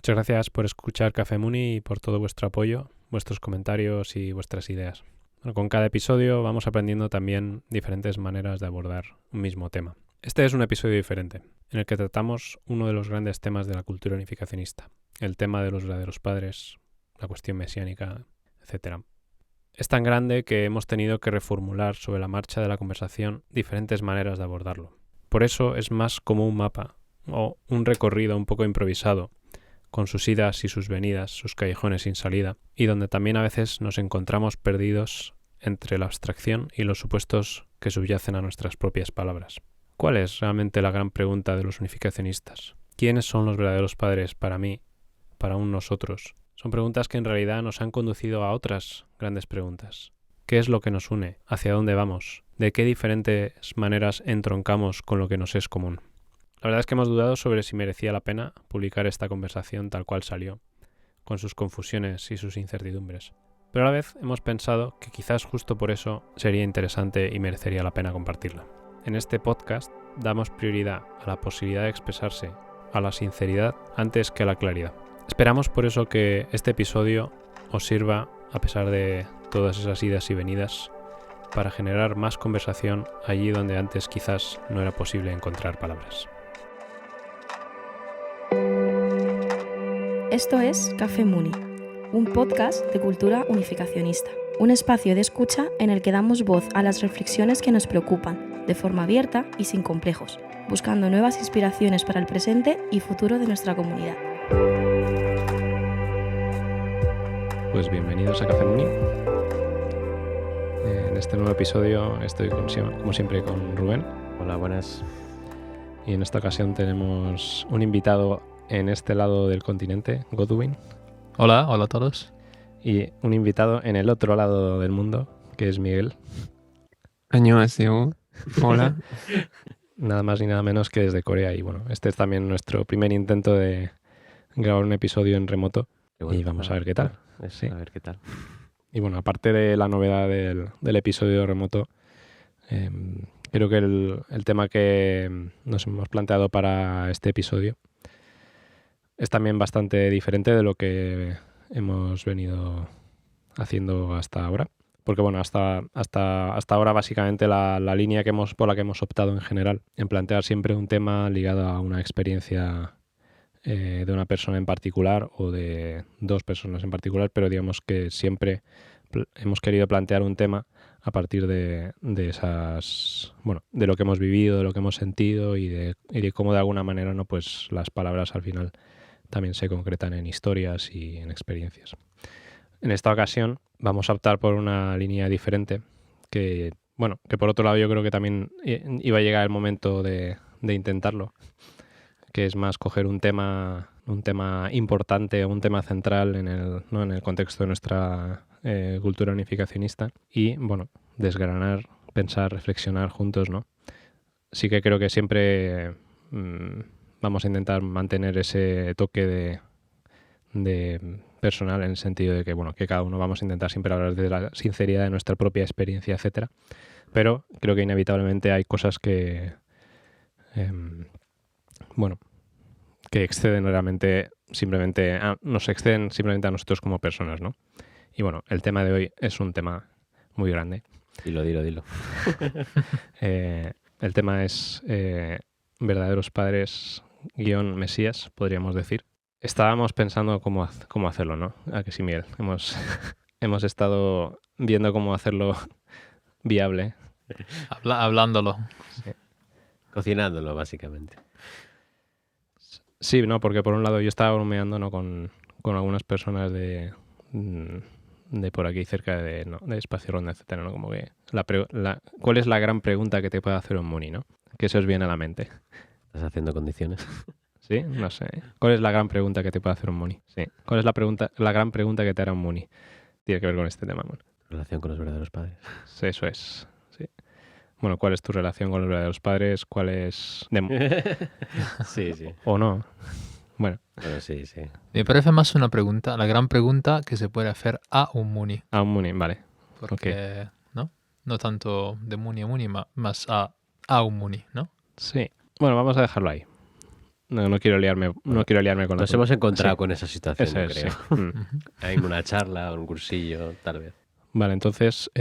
Muchas gracias por escuchar Café Muni y por todo vuestro apoyo, vuestros comentarios y vuestras ideas. Bueno, con cada episodio vamos aprendiendo también diferentes maneras de abordar un mismo tema. Este es un episodio diferente, en el que tratamos uno de los grandes temas de la cultura unificacionista, el tema de los verdaderos padres, la cuestión mesiánica, etc. Es tan grande que hemos tenido que reformular sobre la marcha de la conversación diferentes maneras de abordarlo. Por eso es más como un mapa o un recorrido un poco improvisado, con sus idas y sus venidas, sus callejones sin salida, y donde también a veces nos encontramos perdidos entre la abstracción y los supuestos que subyacen a nuestras propias palabras. ¿Cuál es realmente la gran pregunta de los unificacionistas? ¿Quiénes son los verdaderos padres para mí, para un nosotros? Son preguntas que en realidad nos han conducido a otras grandes preguntas. ¿Qué es lo que nos une? ¿Hacia dónde vamos? ¿De qué diferentes maneras entroncamos con lo que nos es común? La verdad es que hemos dudado sobre si merecía la pena publicar esta conversación tal cual salió, con sus confusiones y sus incertidumbres. Pero a la vez hemos pensado que quizás justo por eso sería interesante y merecería la pena compartirla. En este podcast damos prioridad a la posibilidad de expresarse, a la sinceridad antes que a la claridad. Esperamos por eso que este episodio os sirva, a pesar de todas esas idas y venidas, para generar más conversación allí donde antes quizás no era posible encontrar palabras. Esto es Café Muni, un podcast de cultura unificacionista, un espacio de escucha en el que damos voz a las reflexiones que nos preocupan, de forma abierta y sin complejos, buscando nuevas inspiraciones para el presente y futuro de nuestra comunidad. Pues bienvenidos a Café Muni. En este nuevo episodio estoy como siempre con Rubén. Hola, buenas. Y en esta ocasión tenemos un invitado en este lado del continente, Godwin. Hola a todos. Y un invitado en el otro lado del mundo, que es Miguel. 안녕하세요. Hola. Nada más ni nada menos que desde Corea. Y bueno, este es también nuestro primer intento de grabar un episodio en remoto. Bueno, y vamos a ver qué tal. Sí. A ver qué tal. Y bueno, aparte de la novedad del episodio remoto, creo que el tema que nos hemos planteado para este episodio es también bastante diferente de lo que hemos venido haciendo hasta ahora. Porque bueno, hasta ahora básicamente la línea por la que hemos optado en general, en plantear siempre un tema ligado a una experiencia de una persona en particular o de dos personas en particular, pero digamos que siempre hemos querido plantear un tema a partir de esas, bueno, de lo que hemos vivido, de lo que hemos sentido y de cómo de alguna manera, ¿no?, pues las palabras al final también se concretan en historias y en experiencias. En esta ocasión vamos a optar por una línea diferente que por otro lado yo creo que también iba a llegar el momento de intentarlo, que es más coger un tema importante, un tema central en el contexto de nuestra cultura unificacionista y, bueno, desgranar, pensar, reflexionar juntos, ¿no? Sí que creo que siempre vamos a intentar mantener ese toque de personal, en el sentido de que, bueno, que cada uno vamos a intentar siempre hablar de la sinceridad de nuestra propia experiencia, etcétera. Pero creo que inevitablemente hay cosas que que exceden realmente nos exceden simplemente a nosotros como personas, ¿no? Y bueno, el tema de hoy es un tema muy grande. Dilo. El tema es verdaderos padres _ Mesías, podríamos decir. Estábamos pensando cómo hacerlo, ¿no? ¿A que sí, Miguel? Hemos estado viendo cómo hacerlo viable. Hablándolo. Sí. Cocinándolo, básicamente. Sí, no, porque por un lado yo estaba bromeando, ¿no?, con algunas personas de por aquí cerca de Espacio Ronda, etcétera, ¿no? Como que ¿cuál es la gran pregunta que te puede hacer un Muni, ¿no? Que se os viene a la mente. ¿Estás haciendo condiciones? Sí, no sé. ¿Cuál es la gran pregunta que te puede hacer un Muni? Sí. ¿Cuál es la gran pregunta que te hará un Muni? Tiene que ver con este tema, bueno. Relación con los verdaderos padres. Sí, eso es. Sí. Bueno, ¿cuál es tu relación con los verdaderos padres? ¿Cuál es...? Sí. ¿O no? Bueno, sí. Me parece más una pregunta, la gran pregunta que se puede hacer a un Muni. A un Muni, vale. Porque, ¿no? No tanto de Muni a Muni, más a un Muni, ¿no? Sí. Bueno, vamos a dejarlo ahí. no quiero liarme con la Nos hemos encontrado Sí, con esa situación, eso yo es, creo. sí. Mm. Ujú. Hay una charla, un cursillo, tal vez. Vale, entonces,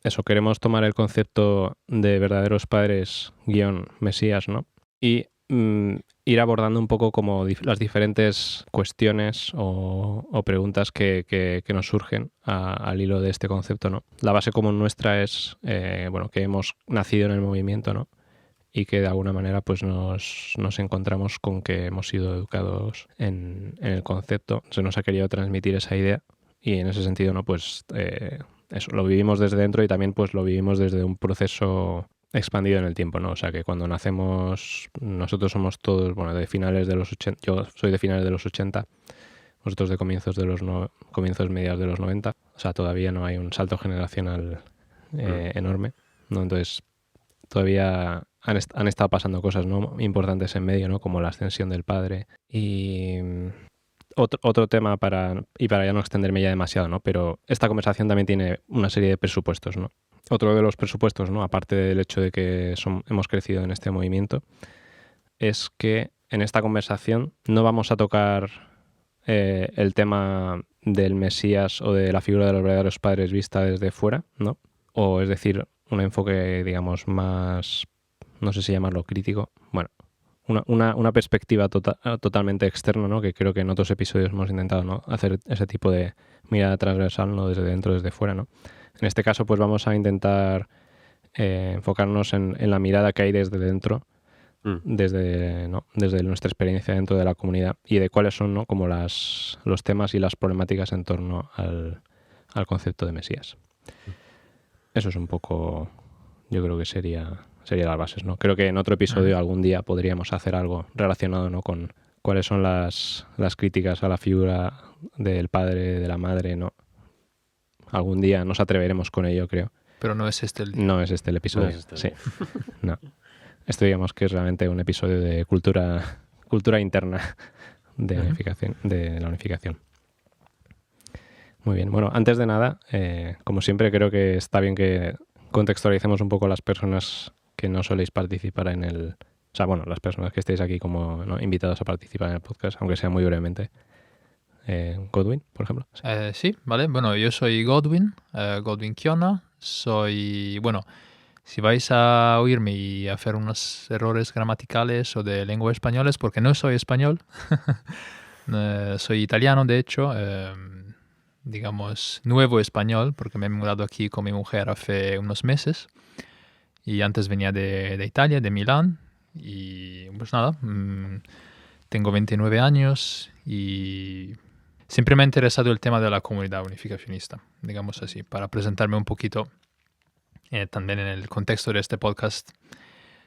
eso, queremos tomar el concepto de verdaderos padres guión Mesías, ¿no? Y ir abordando un poco como las diferentes cuestiones o preguntas que nos surgen al hilo de este concepto, ¿no? La base común nuestra es, bueno, que hemos nacido en el movimiento, ¿no? Y que de alguna manera pues nos encontramos con que hemos sido educados en el concepto. Se nos ha querido transmitir esa idea y en ese sentido, ¿no? Pues eso, lo vivimos desde dentro y también pues lo vivimos desde un proceso expandido en el tiempo, ¿no? O sea que cuando nacemos, nosotros somos todos, bueno, de finales de los 80, yo soy de finales de los 80, vosotros de comienzos de los comienzos mediados de los 90, o sea, todavía no hay un salto generacional enorme, ¿no? Entonces, todavía han estado pasando cosas, ¿no? Importantes en medio, ¿no? Como la ascensión del padre y otro tema para ya no extenderme ya demasiado, ¿no? Pero esta conversación también tiene una serie de presupuestos, ¿no? Otro de los presupuestos, ¿no? Aparte del hecho de que hemos crecido en este movimiento, es que en esta conversación no vamos a tocar el tema del Mesías o de la figura de los verdaderos padres vista desde fuera, ¿no? O es decir, un enfoque, digamos, más, no sé si llamarlo crítico, bueno, una perspectiva totalmente externa, ¿no? Que creo que en otros episodios hemos intentado, ¿no? Hacer ese tipo de mirada transversal, ¿no? Desde dentro, desde fuera, ¿no? En este caso, pues vamos a intentar enfocarnos en la mirada que hay desde dentro, desde nuestra experiencia dentro de la comunidad y de cuáles son, ¿no? Como los temas y las problemáticas en torno al concepto de Mesías. Eso es un poco, yo creo que sería las bases, ¿no? Creo que en otro episodio algún día podríamos hacer algo relacionado, ¿no? Con cuáles son las críticas a la figura del padre, de la madre, ¿no? Algún día nos atreveremos con ello, creo. Pero no es este el día. No es este el episodio. No es este el Sí. No. Esto digamos que es realmente un episodio de cultura interna de la unificación. Muy bien. Bueno, antes de nada, como siempre, creo que está bien que contextualicemos un poco a las personas que no soléis participar en el... O sea, bueno, las personas que estéis aquí como, ¿no? invitados a participar en el podcast, aunque sea muy brevemente. Godwin, por ejemplo. Sí. Sí, vale. Bueno, yo soy Godwin, Godwin Kiona. Soy, bueno, si vais a oírme y hacer unos errores gramaticales o de lengua española es porque no soy español. Soy italiano, de hecho, digamos, nuevo español, porque me he mudado aquí con mi mujer hace unos meses. Y antes venía de Italia, de Milán. Y pues nada, tengo 29 años y siempre me ha interesado el tema de la comunidad unificacionista, digamos así, para presentarme un poquito también en el contexto de este podcast.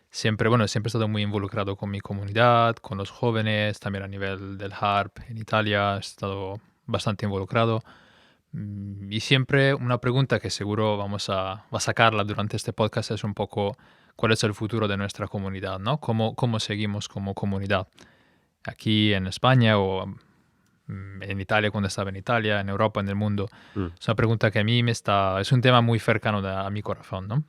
Siempre he estado muy involucrado con mi comunidad, con los jóvenes, también a nivel del HARP en Italia, he estado bastante involucrado. Y siempre una pregunta que seguro vamos a sacarla durante este podcast es un poco cuál es el futuro de nuestra comunidad, ¿no? ¿Cómo seguimos como comunidad? Aquí en España o en Italia cuando estaba en Italia, en Europa, en el mundo. Es una pregunta que a mí es un tema muy cercano a mi corazón, ¿no?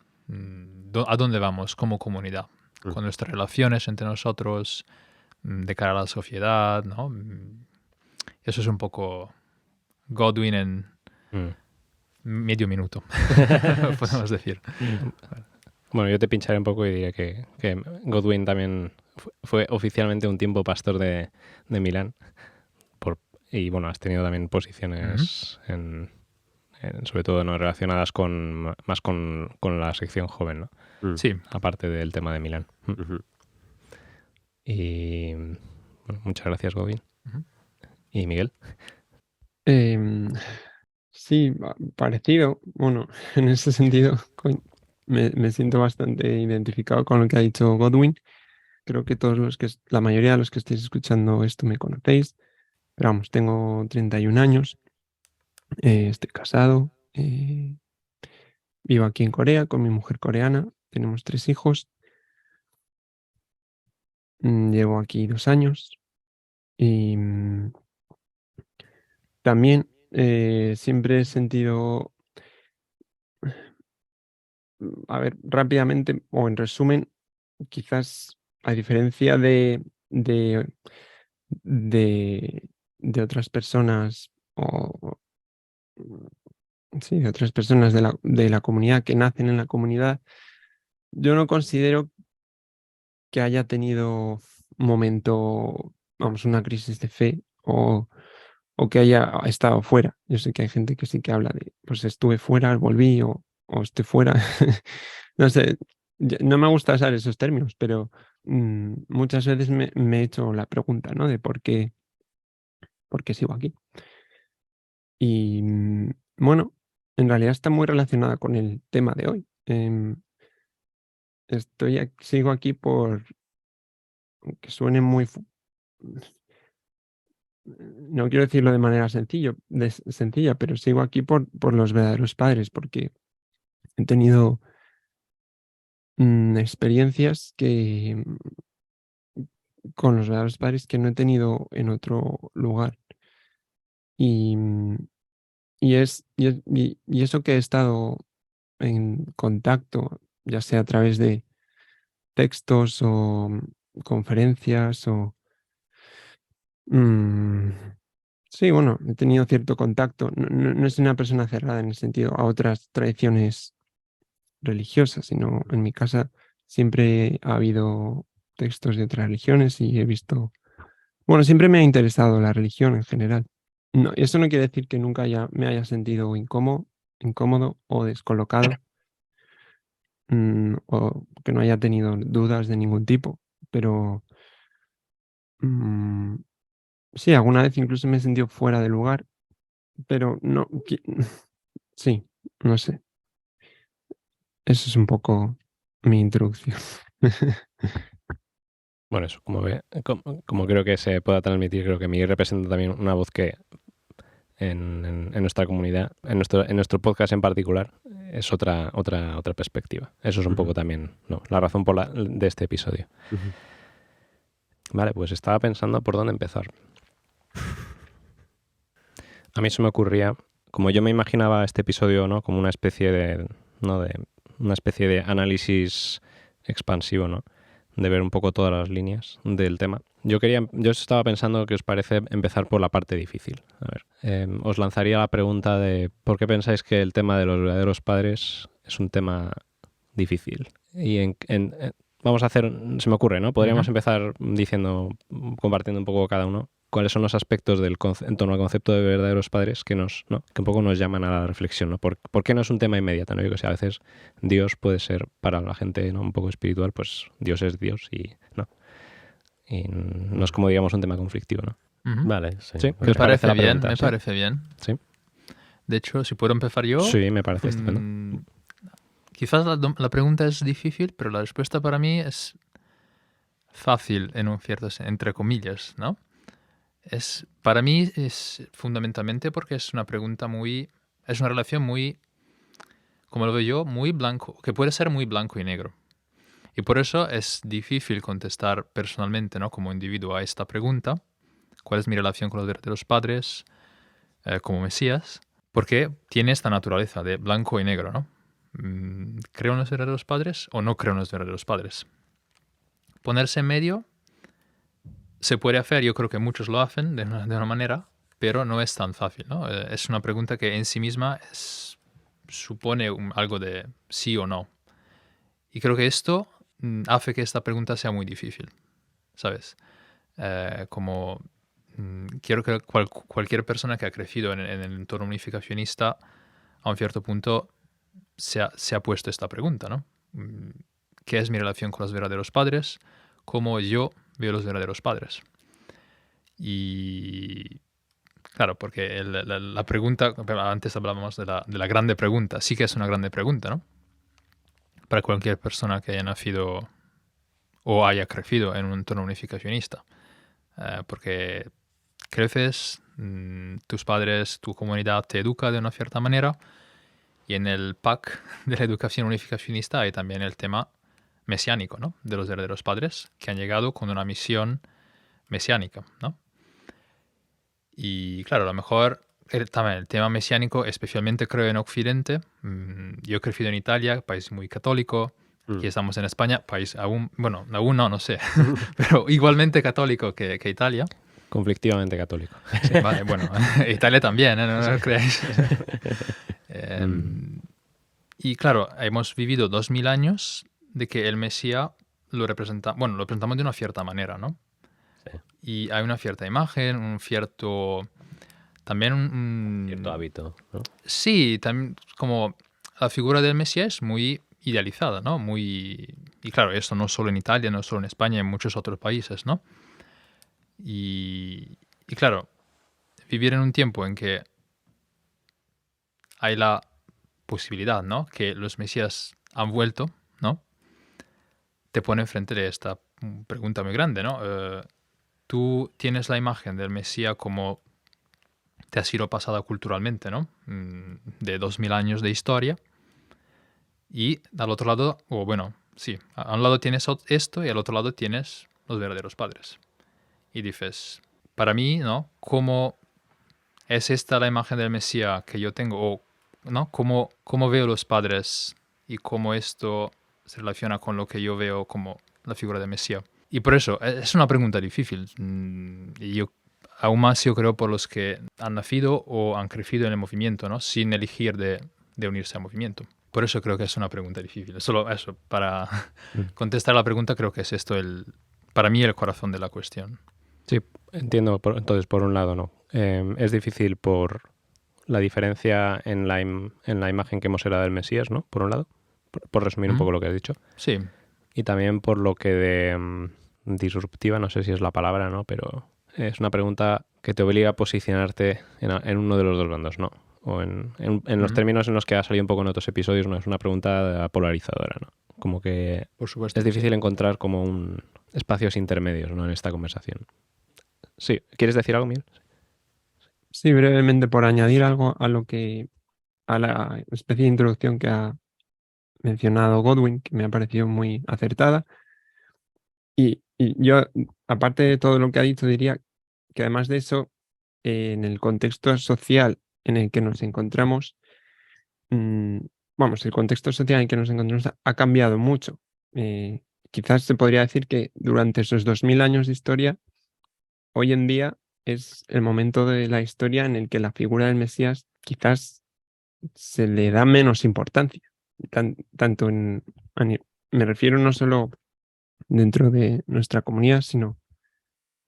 ¿A dónde vamos como comunidad? Con nuestras relaciones entre nosotros, de cara a la sociedad, ¿no? Eso es un poco Godwin en medio minuto, podemos decir. Bueno, yo te pincharé un poco y diré que Godwin también fue oficialmente un tiempo pastor de Milán. Y bueno, has tenido también posiciones sobre todo no relacionadas más con la sección joven, ¿no? Sí. Aparte del tema de Milán. Y bueno, muchas gracias, Godwin. ¿Y Miguel? Sí, parecido. Bueno, en ese sentido me siento bastante identificado con lo que ha dicho Godwin. Creo que la mayoría de los que estéis escuchando esto me conocéis. Pero vamos, tengo 31 años, estoy casado, vivo aquí en Corea con mi mujer coreana, tenemos 3 hijos. Llevo aquí 2 años y también siempre he sentido, a ver, rápidamente o en resumen, quizás a diferencia de, de otras personas sí, de otras personas de la comunidad que nacen en la comunidad, yo no considero que haya tenido un momento, vamos, una crisis de fe o que haya estado fuera. Yo sé que hay gente que sí que habla de, pues estuve fuera, volví o estoy fuera. No sé, no me gusta usar esos términos, pero muchas veces me he hecho la pregunta, ¿no? De por qué sigo aquí. Y bueno, en realidad está muy relacionada con el tema de hoy. Sigo aquí aunque suene no quiero decirlo de manera sencilla, pero sigo aquí por los verdaderos padres, porque he tenido experiencias con los verdaderos padres que no he tenido en otro lugar. Y, y eso que he estado en contacto, ya sea a través de textos o conferencias o... mm, sí, bueno, he tenido cierto contacto. No soy una persona cerrada en el sentido a otras tradiciones religiosas, sino en mi casa siempre ha habido textos de otras religiones y he visto... Bueno, siempre me ha interesado la religión en general. No, eso no quiere decir que nunca me haya sentido incómodo o descolocado, o que no haya tenido dudas de ningún tipo, pero mm, sí, alguna vez incluso me he sentido fuera de lugar, pero no, sí, no sé, eso es un poco mi introducción. Bueno, eso, como creo que se pueda transmitir, creo que Miguel representa también una voz que en nuestra comunidad, en nuestro podcast en particular, es otra perspectiva. Eso es un poco también la razón de este episodio. Vale, pues estaba pensando por dónde empezar. A mí se me ocurría, como yo me imaginaba este episodio, ¿no? Como una especie de análisis expansivo, ¿no? De ver un poco todas las líneas del tema. Yo estaba pensando que os parece empezar por la parte difícil. A ver, os lanzaría la pregunta de ¿por qué pensáis que el tema de los verdaderos padres es un tema difícil? Y vamos a hacer, se me ocurre, ¿no? Podríamos empezar compartiendo un poco cada uno cuáles son los aspectos en torno al concepto de verdaderos padres que un poco nos llaman a la reflexión, ¿no? ¿Por qué no es un tema inmediato, ¿no? Yo que sé, a veces Dios puede ser para la gente, ¿no? Un poco espiritual, pues Dios es Dios y no es como digamos un tema conflictivo, ¿no? Vale, sí. Sí, Me parece bien, pregunta? me ¿Sí? parece bien. Sí. De hecho, si puedo empezar yo. Sí, me parece estupendo. Quizás la pregunta es difícil, pero la respuesta para mí es fácil en un cierto entre comillas, ¿no? Para mí es fundamentalmente porque es una pregunta es una relación muy, como lo veo yo, muy blanco, que puede ser muy blanco y negro. Y por eso es difícil contestar personalmente, ¿no? Como individuo a esta pregunta, ¿cuál es mi relación con los verdaderos padres como Mesías? Porque tiene esta naturaleza de blanco y negro, ¿no? ¿Creo en los verdaderos padres o no creo en los verdaderos padres? Ponerse en medio se puede hacer, yo creo que muchos lo hacen de una manera, pero no es tan fácil, ¿no? Es una pregunta que en sí misma supone algo de sí o no. Y creo que esto hace que esta pregunta sea muy difícil, ¿sabes? Quiero que cualquier persona que ha crecido en el entorno unificacionista, a un cierto punto, se ha puesto esta pregunta, ¿no? ¿Qué es mi relación con los verdaderos padres? ¿Cómo yo veo los verdaderos padres? Y claro, porque la pregunta, antes hablábamos de la grande pregunta, sí que es una grande pregunta, ¿no? Para cualquier persona que haya nacido o haya crecido en un entorno unificacionista. Porque creces, tus padres, tu comunidad te educa de una cierta manera, y en el pack de la educación unificacionista hay también el tema mesiánico, ¿no? De los verdaderos padres que han llegado con una misión mesiánica, ¿no? Y claro, a lo mejor también el tema mesiánico, especialmente creo en Occidente. Yo he crecido en Italia, país muy católico, Aquí estamos en España, país aún, bueno, aún no sé, pero igualmente católico que Italia. Conflictivamente católico. Sí, vale, bueno, Italia también, ¿eh? No os creáis. Y claro, hemos vivido 2000 años de que el Mesías lo representamos de una cierta manera, ¿no? Sí. Y hay una cierta imagen, un cierto... También Cierto hábito, ¿no? Sí, también como la figura del Mesías es muy idealizada, ¿no? Muy... Y claro, esto no solo en Italia, no solo en España, en muchos otros países, ¿no? Y claro, vivir en un tiempo en que hay la posibilidad, ¿no? Que los Mesías han vuelto, ¿no? Te pone enfrente de esta pregunta muy grande, ¿no? Tú tienes la imagen del Mesías como te ha sido pasada culturalmente, ¿no? De 2000 años de historia. Y al otro lado, o bueno, sí, a un lado tienes esto y al otro lado tienes los verdaderos padres. Y dices, para mí, ¿no? ¿Cómo es esta la imagen del Mesías que yo tengo? O, ¿no? ¿Cómo veo los padres y cómo esto se relaciona con lo que yo veo como la figura del Mesías? Y por eso, es una pregunta difícil. Y yo, aún más yo creo por los que han nacido o han crecido en el movimiento, ¿no? Sin elegir de unirse al movimiento. Por eso creo que es una pregunta difícil. Solo eso, para contestar la pregunta, creo que es esto para mí el corazón de la cuestión. Sí, entiendo. Entonces, por un lado, no. Es difícil por la diferencia en la imagen que hemos heredado del Mesías, ¿no? Por un lado, por resumir un poco lo que has dicho. Sí. Y también por lo que de disruptiva, no sé si es la palabra, ¿no? Pero es una pregunta que te obliga a posicionarte en uno de los dos bandos, ¿no? O en los términos en los que ha salido un poco en otros episodios, no es una pregunta polarizadora, ¿no? Como que Por supuesto. es difícil encontrar como un espacios intermedios, ¿no? En esta conversación. Sí, ¿quieres decir algo, Miguel? Sí, brevemente por añadir algo a la especie de introducción que ha mencionado Godwin, que me ha parecido muy acertada. Y yo, aparte de todo lo que ha dicho, diría que además de eso, en el contexto social en el que nos encontramos, el contexto social en el que nos encontramos ha cambiado mucho. Quizás se podría decir que durante esos 2000 años de historia, hoy en día es el momento de la historia en el que la figura del Mesías quizás se le da menos importancia. Tanto me refiero no solo dentro de nuestra comunidad, sino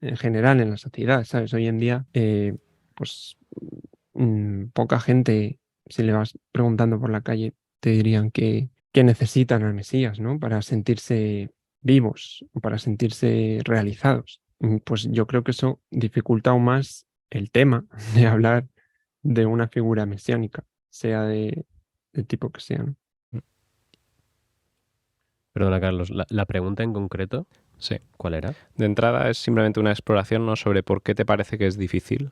en general en la sociedad, ¿sabes? Hoy en día, pues poca gente, si le vas preguntando por la calle, te dirían que necesitan al Mesías, ¿no? Para sentirse vivos, para sentirse realizados. Pues yo creo que eso dificulta aún más el tema de hablar de una figura mesiánica, sea del tipo que sea, ¿no? Perdona, Carlos, la pregunta en concreto, Sí. ¿cuál era? De entrada es simplemente una exploración, ¿no? Sobre por qué te parece que es difícil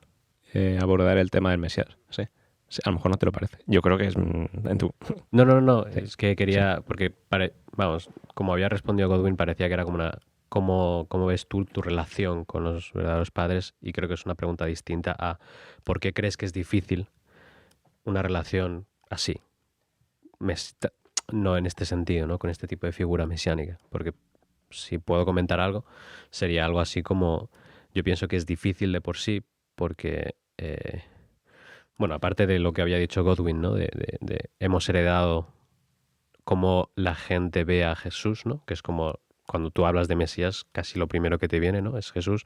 abordar el tema del Mesías. Sí. Sí, a lo mejor no te lo parece. Yo creo que es en tu... No, Sí. es que quería, porque, vamos, como había respondido Godwin, parecía que era como una... ¿Cómo ves tú tu relación con los verdaderos padres? Y creo que es una pregunta distinta a ¿por qué crees que es difícil una relación así? No en este sentido, ¿no? Con este tipo de figura mesiánica. Porque si puedo comentar algo, sería algo así como... Yo pienso que es difícil de por sí porque... bueno, aparte de lo que había dicho Godwin, ¿no? De hemos heredado cómo la gente ve a Jesús, ¿no? Que es como cuando tú hablas de Mesías, casi lo primero que te viene, ¿no? Es Jesús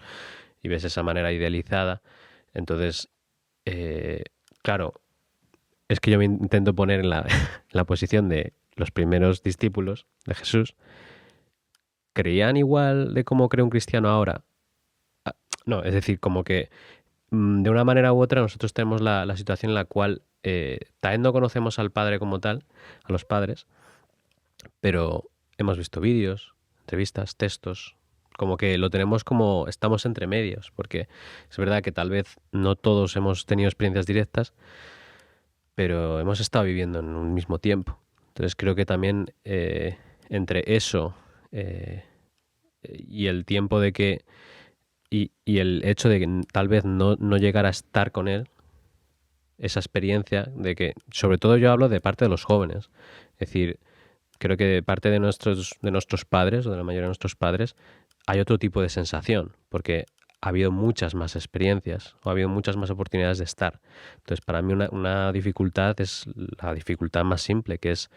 y ves esa manera idealizada. Entonces, claro, es que yo me intento poner en la posición de los primeros discípulos de Jesús. ¿Creían igual de cómo cree un cristiano ahora? No, es decir, como que de una manera u otra nosotros tenemos la situación en la cual también no conocemos al padre como tal, a los padres, pero hemos visto vídeos, entrevistas, textos, como que lo tenemos como estamos entre medios, porque es verdad que tal vez no todos hemos tenido experiencias directas, pero hemos estado viviendo en un mismo tiempo. Entonces creo que también entre eso y el tiempo de que y el hecho de que tal vez no llegar a estar con él, esa experiencia de que, sobre todo yo hablo de parte de los jóvenes, es decir, creo que de parte de nuestros padres, o de la mayoría de nuestros padres, hay otro tipo de sensación, porque ha habido muchas más experiencias o ha habido muchas más oportunidades de estar. Entonces, para mí una dificultad es la dificultad más simple, que es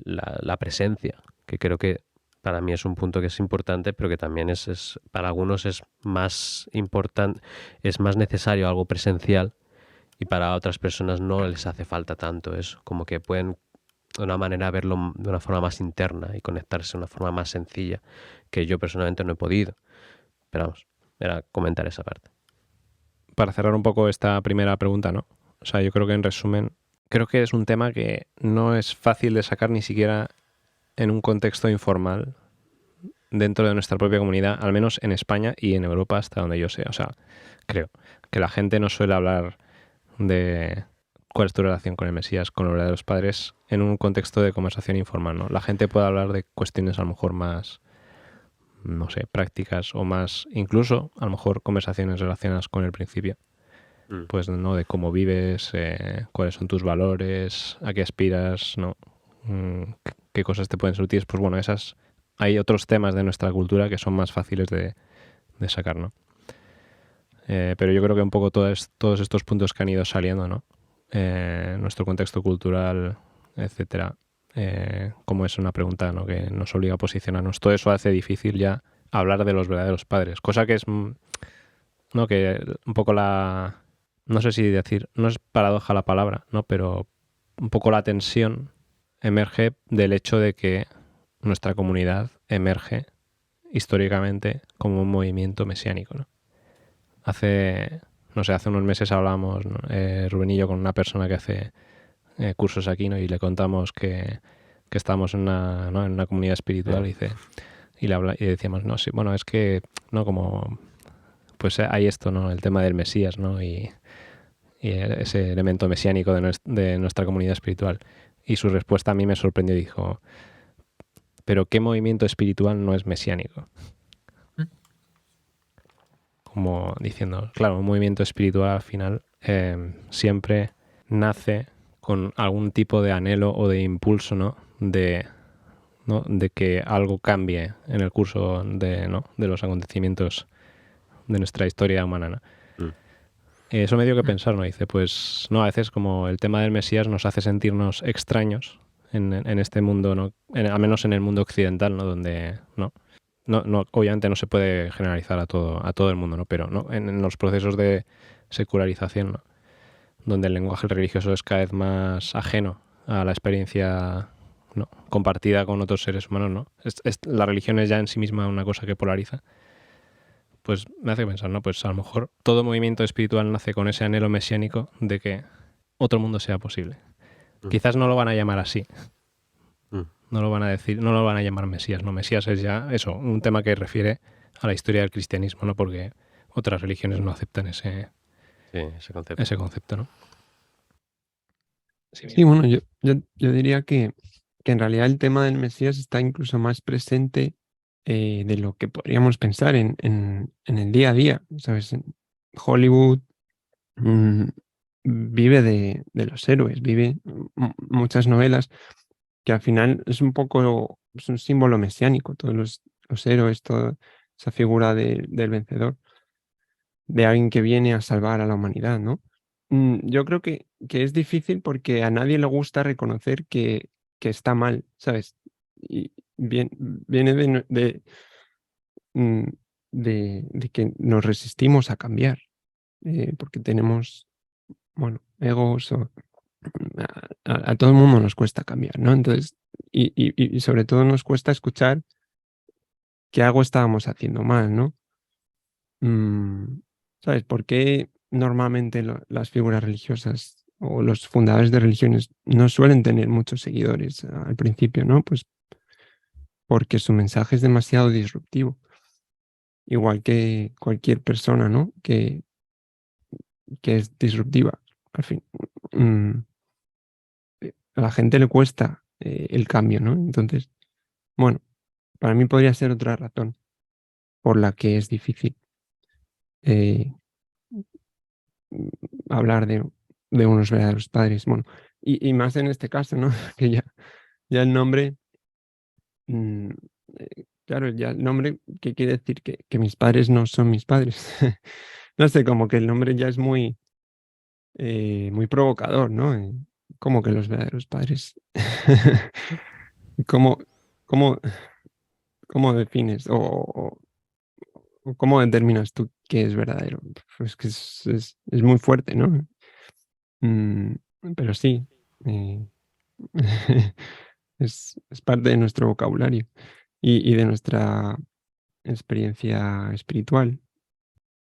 la presencia, que creo que para mí es un punto que es importante, pero que también para algunos es más importante, es más necesario algo presencial y para otras personas no les hace falta tanto eso, como que pueden de una manera verlo de una forma más interna y conectarse de una forma más sencilla, que yo personalmente no he podido. Pero vamos, era comentar esa parte. Para cerrar un poco esta primera pregunta, ¿no? O sea, yo creo que en resumen, creo que es un tema que no es fácil de sacar ni siquiera en un contexto informal dentro de nuestra propia comunidad, al menos en España y en Europa hasta donde yo sé. O sea, creo que la gente no suele hablar de cuál es tu relación con el Mesías, con los verdaderos padres, en un contexto de conversación informal, ¿no? La gente puede hablar de cuestiones a lo mejor más, no sé, prácticas o más, incluso a lo mejor conversaciones relacionadas con el principio. Pues, ¿no? De cómo vives, cuáles son tus valores, a qué aspiras, ¿no? Qué cosas te pueden ser útiles. Pues bueno, hay otros temas de nuestra cultura que son más fáciles de sacar, ¿no? Pero yo creo que un poco todos estos puntos que han ido saliendo, ¿no? Nuestro contexto cultural, etcétera, como es una pregunta, ¿no? Que nos obliga a posicionarnos. Todo eso hace difícil ya hablar de los verdaderos padres, cosa que es, ¿no? Que un poco no sé si decir, no es paradoja la palabra, ¿no? Pero un poco la tensión emerge del hecho de que nuestra comunidad emerge históricamente como un movimiento mesiánico, ¿no? Hace unos meses hablábamos, ¿no? Rubén y yo, con una persona que hace cursos aquí, ¿no? Y le contamos que estamos en una comunidad espiritual, y decíamos, no, sí, bueno, es que, no, como, pues hay esto, ¿no? El tema del Mesías, ¿no? Y ese elemento mesiánico de nuestra comunidad espiritual. Y su respuesta a mí me sorprendió y dijo, ¿pero qué movimiento espiritual no es mesiánico? Como diciendo, claro, un movimiento espiritual al final siempre nace con algún tipo de anhelo o de impulso, ¿no? De que algo cambie en el curso de los acontecimientos de nuestra historia humana, ¿no? Eso me dio que pensar, ¿no? Dice, pues no, a veces como el tema del Mesías nos hace sentirnos extraños en este mundo, ¿no? Al menos en el mundo occidental, ¿no? Donde, ¿no? No, obviamente no se puede generalizar a todo el mundo, ¿no? Pero ¿no? En los procesos de secularización, ¿no? Donde el lenguaje religioso es cada vez más ajeno a la experiencia, ¿no? Compartida con otros seres humanos, ¿no? La religión es ya en sí misma una cosa que polariza. Pues me hace pensar, ¿no? Pues a lo mejor todo movimiento espiritual nace con ese anhelo mesiánico de que otro mundo sea posible. Quizás no lo van a llamar así. No lo van a decir, no lo van a llamar Mesías, ¿no? Mesías es ya eso, un tema que refiere a la historia del cristianismo, ¿no? Porque otras religiones no aceptan ese concepto, ¿no? Sí, bueno, yo diría que en realidad el tema del Mesías está incluso más presente de lo que podríamos pensar en el día a día, ¿sabes? En Hollywood vive de los héroes, vive muchas novelas que al final es un símbolo mesiánico, todos los héroes, toda esa figura del vencedor, de alguien que viene a salvar a la humanidad, ¿no? Yo creo que es difícil porque a nadie le gusta reconocer que está mal, ¿sabes? Y viene mm, de que nos resistimos a cambiar, porque tenemos, bueno, egos o a todo el mundo nos cuesta cambiar, ¿no? Entonces, y sobre todo nos cuesta escuchar que algo estábamos haciendo mal, ¿no? ¿Sabes? ¿Por qué normalmente las figuras religiosas o los fundadores de religiones no suelen tener muchos seguidores al principio, ¿no? Pues porque su mensaje es demasiado disruptivo. Igual que cualquier persona, ¿no? Que es disruptiva. Al fin, a la gente le cuesta el cambio, ¿no? Entonces, bueno, para mí podría ser otra razón por la que es difícil eh, hablar de unos verdaderos padres. Bueno, y más en este caso, ¿no? Que ya ya el nombre, mm, claro, ya el nombre, ¿qué quiere decir? Que mis padres no son mis padres. No sé, como que el nombre ya es muy provocador, ¿no? Como que los verdaderos padres. ¿Cómo, cómo, cómo defines o cómo determinas tú qué es verdadero? Pues que es muy fuerte, ¿no? Mm, pero sí, eh, es parte de nuestro vocabulario y de nuestra experiencia espiritual.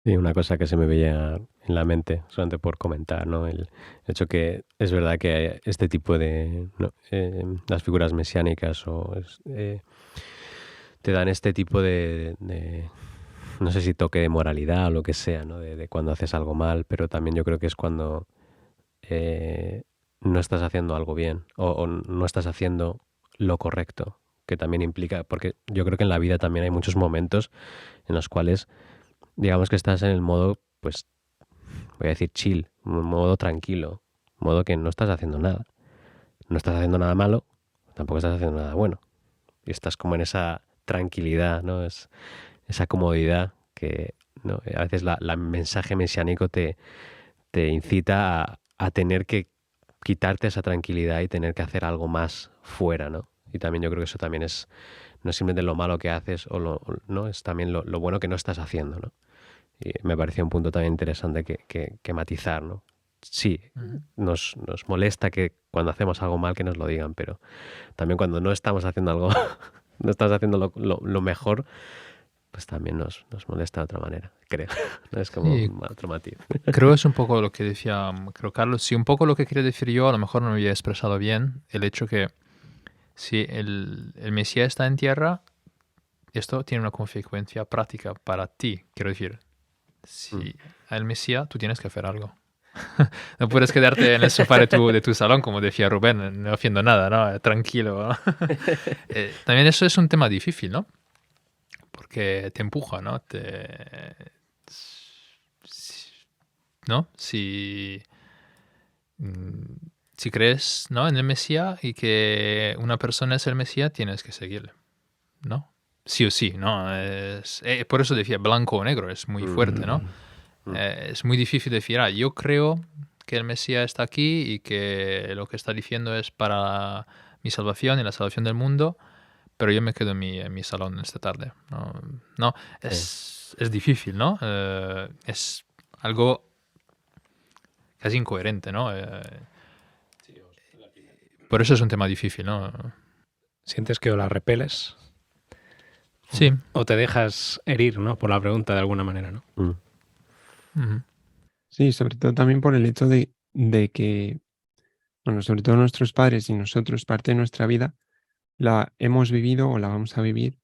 Y una cosa que se me veía en la mente, solamente por comentar, ¿no? El hecho que es verdad que este tipo de, ¿no? Las figuras mesiánicas te dan este tipo de, no sé si toque de moralidad o lo que sea, ¿no? De cuando haces algo mal, pero también yo creo que es cuando eh, no estás haciendo algo bien o no estás haciendo lo correcto, que también implica, porque yo creo que en la vida también hay muchos momentos en los cuales, digamos que estás en el modo, pues, voy a decir chill, un modo tranquilo, modo que no estás haciendo nada. No estás haciendo nada malo, tampoco estás haciendo nada bueno. Y estás como en esa tranquilidad, ¿no? Es esa comodidad que, ¿no? A veces la mensaje mesiánico te incita a tener que quitarte esa tranquilidad y tener que hacer algo más fuera, ¿no? Y también yo creo que eso también es, no es simplemente lo malo que haces, ¿no? Es también lo bueno que no estás haciendo, ¿no? Y me parecía un punto también interesante que matizar, ¿no? Sí, Ujú. nos molesta que cuando hacemos algo mal que nos lo digan, pero también cuando no estamos haciendo algo, no estás haciendo lo mejor, pues también nos molesta de otra manera, creo. No es como Sí, otro matiz. creo es un poco lo que decía, creo Carlos, sí, un poco lo que quería decir yo, a lo mejor no me había expresado bien, el hecho que si el Mesías está en tierra, esto tiene una consecuencia práctica para ti, quiero decir, Mm. si al Mesías tú tienes que hacer algo. No puedes quedarte en el sofá de tu salón, como decía Rubén, no haciendo nada, ¿no? Tranquilo, ¿no? También eso es un tema difícil, ¿no? Porque te empuja, ¿no? ¿No? Mm, si crees, ¿no? En el Mesías y que una persona es el Mesías, tienes que seguirle, ¿no? Sí o sí, ¿no? Por eso decía blanco o negro, es muy fuerte, ¿no? Es muy difícil decir, yo creo que el Mesías está aquí y que lo que está diciendo es para mi salvación y la salvación del mundo, pero yo me quedo en mi salón esta tarde. No, no, Sí. es difícil, ¿no? Es algo casi incoherente, ¿no? Por eso es un tema difícil, ¿no? Sientes que o la repeles Sí. o te dejas herir, ¿no? Por la pregunta de alguna manera, ¿no? Mm. Ujú. Sí, sobre todo también por el hecho de que, bueno, sobre todo nuestros padres y nosotros, parte de nuestra vida, la hemos vivido o la vamos a vivir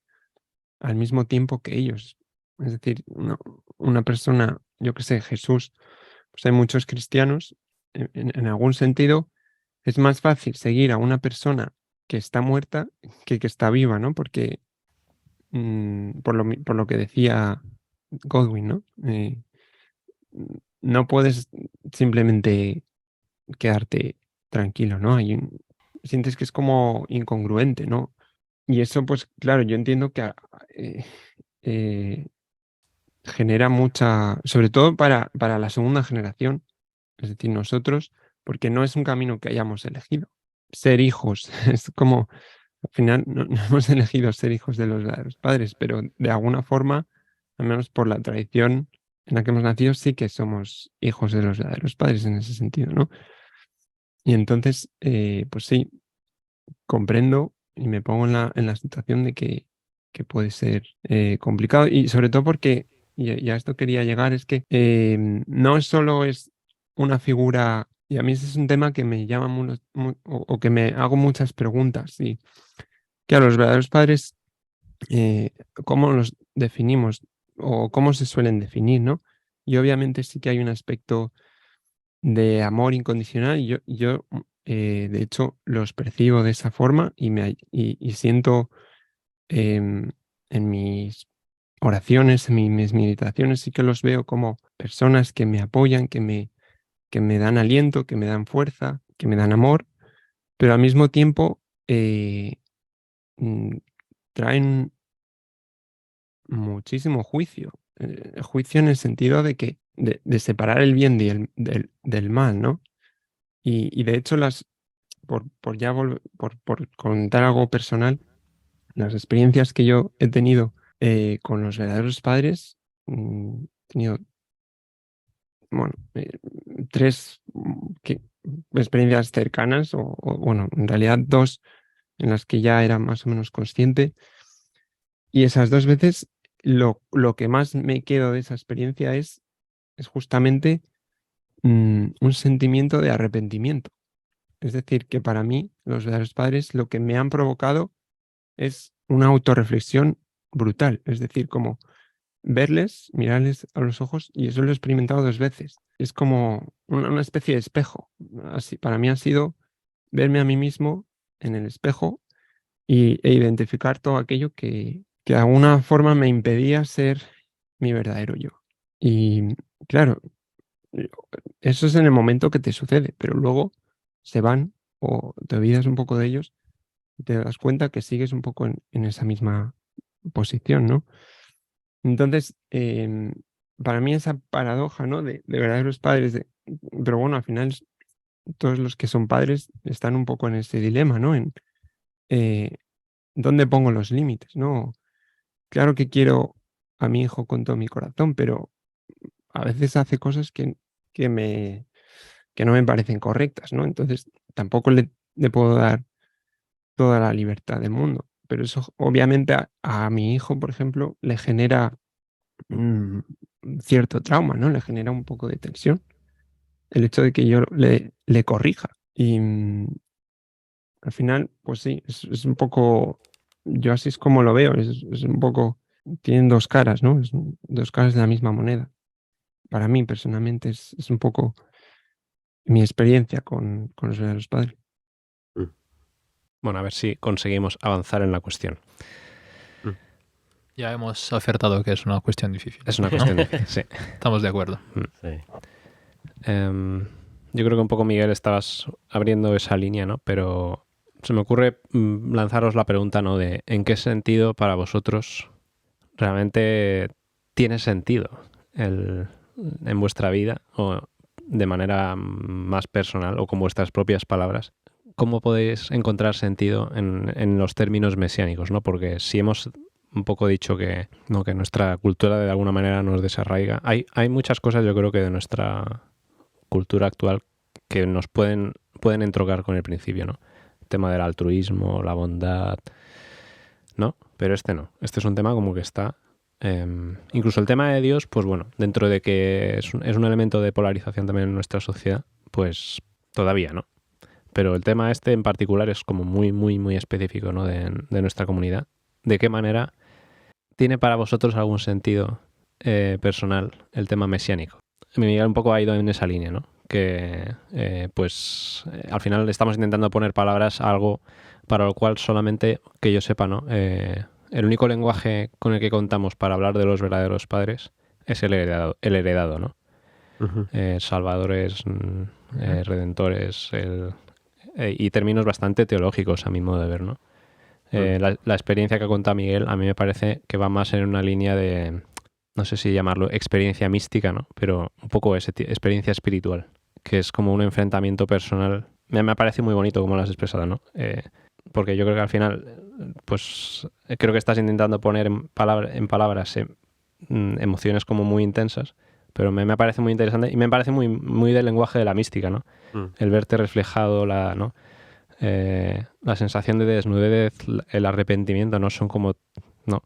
al mismo tiempo que ellos. Es decir, una persona, yo que sé, Jesús, pues hay muchos cristianos, en algún sentido, es más fácil seguir a una persona que está muerta que está viva, ¿no? Porque, por lo que decía Godwin, ¿no? No puedes simplemente quedarte tranquilo, ¿no? Sientes que es como incongruente, ¿no? Y eso, pues claro, yo entiendo que eh, genera mucha, sobre todo para la segunda generación, es decir, nosotros, porque no es un camino que hayamos elegido. Ser hijos, es como, al final no hemos elegido ser hijos de los padres, pero de alguna forma, al menos por la tradición en la que hemos nacido, sí que somos hijos de los padres en ese sentido, ¿no? Y entonces, pues sí, comprendo y me pongo en la situación de que puede ser complicado y sobre todo porque, y a esto quería llegar, es que no solo es una figura, y a mí ese es un tema que me llama o que me hago muchas preguntas, y que a los verdaderos padres, eh, ¿cómo los definimos o cómo se suelen definir, ¿no? Y obviamente sí que hay un aspecto de amor incondicional. De hecho, los percibo de esa forma y siento em, en mis oraciones, en mis meditaciones, sí que los veo como personas que me apoyan, que me dan aliento, que me dan fuerza, que me dan amor, pero al mismo tiempo traen muchísimo juicio. Juicio en el sentido de que de separar el bien del mal, ¿no? Y de hecho, por contar algo personal, las experiencias que yo he tenido con los verdaderos padres, he tenido, bueno, 3 experiencias cercanas, bueno, en realidad 2 en las que ya era más o menos consciente. Y esas 2 veces lo que más me quedo de esa experiencia es justamente un sentimiento de arrepentimiento. Es decir, que para mí los verdaderos padres lo que me han provocado es una autorreflexión brutal. Es decir, como verles, mirarles a los ojos, y eso lo he experimentado 2 veces. Es como una especie de espejo. Así, para mí ha sido verme a mí mismo en el espejo e identificar todo aquello que de alguna forma me impedía ser mi verdadero yo. Y claro, eso es en el momento que te sucede, pero luego se van o te olvidas un poco de ellos y te das cuenta que sigues un poco en esa misma posición, ¿no? Entonces, para mí esa paradoja, ¿no? De verdaderos padres, pero bueno, al final todos los que son padres están un poco en ese dilema, ¿no? En dónde pongo los límites, ¿no? Claro que quiero a mi hijo con todo mi corazón, pero a veces hace cosas que no me parecen correctas, ¿no? Entonces tampoco le puedo dar toda la libertad del mundo. Pero eso obviamente a mi hijo, por ejemplo, le genera cierto trauma, ¿no? Le genera un poco de tensión el hecho de que yo le corrija. Y al final, pues sí, es un poco, yo así es como lo veo, es un poco, tienen 2 caras, ¿no? Es 2 caras de la misma moneda. Para mí, personalmente, es un poco mi experiencia con los verdaderos padres. Bueno, a ver si conseguimos avanzar en la cuestión. Ya hemos acertado que es una cuestión difícil. Es una cuestión difícil, sí. Estamos de acuerdo. Sí. Yo creo que un poco, Miguel, estabas abriendo esa línea, ¿no? Pero se me ocurre lanzaros la pregunta, ¿no? De ¿en qué sentido para vosotros realmente tiene sentido en vuestra vida o de manera más personal o con vuestras propias palabras? ¿Cómo podéis encontrar sentido en los términos mesiánicos, ¿no? Porque si hemos un poco dicho que nuestra cultura de alguna manera nos desarraiga, hay muchas cosas, yo creo, que de nuestra cultura actual que nos pueden entrocar con el principio, ¿no? El tema del altruismo, la bondad, ¿no? Pero este no. Este es un tema como que está... incluso el tema de Dios, pues bueno, dentro de que es un elemento de polarización también en nuestra sociedad, pues todavía, ¿no? Pero el tema este en particular es como muy, muy, muy específico, ¿no? de nuestra comunidad. ¿De qué manera tiene para vosotros algún sentido personal el tema mesiánico? Miguel un poco ha ido en esa línea, ¿no? Que al final estamos intentando poner palabras a algo para lo cual solamente, que yo sepa, ¿no? El único lenguaje con el que contamos para hablar de los verdaderos padres es el heredado, ¿no? Uh-huh. Salvadores, redentores, y términos bastante teológicos a mi modo de ver, ¿no? La experiencia que ha contado Miguel a mí me parece que va más en una línea de, no sé si llamarlo experiencia mística, ¿no? Pero un poco experiencia espiritual, que es como un enfrentamiento personal. Me parece muy bonito como lo has expresado, ¿no? Porque yo creo que al final, pues creo que estás intentando poner en palabras emociones como muy intensas, pero me parece muy interesante y me parece muy, muy del lenguaje de la mística, ¿no? El verte reflejado, ¿no? La sensación de desnudez, el arrepentimiento, ¿no? Son como... No,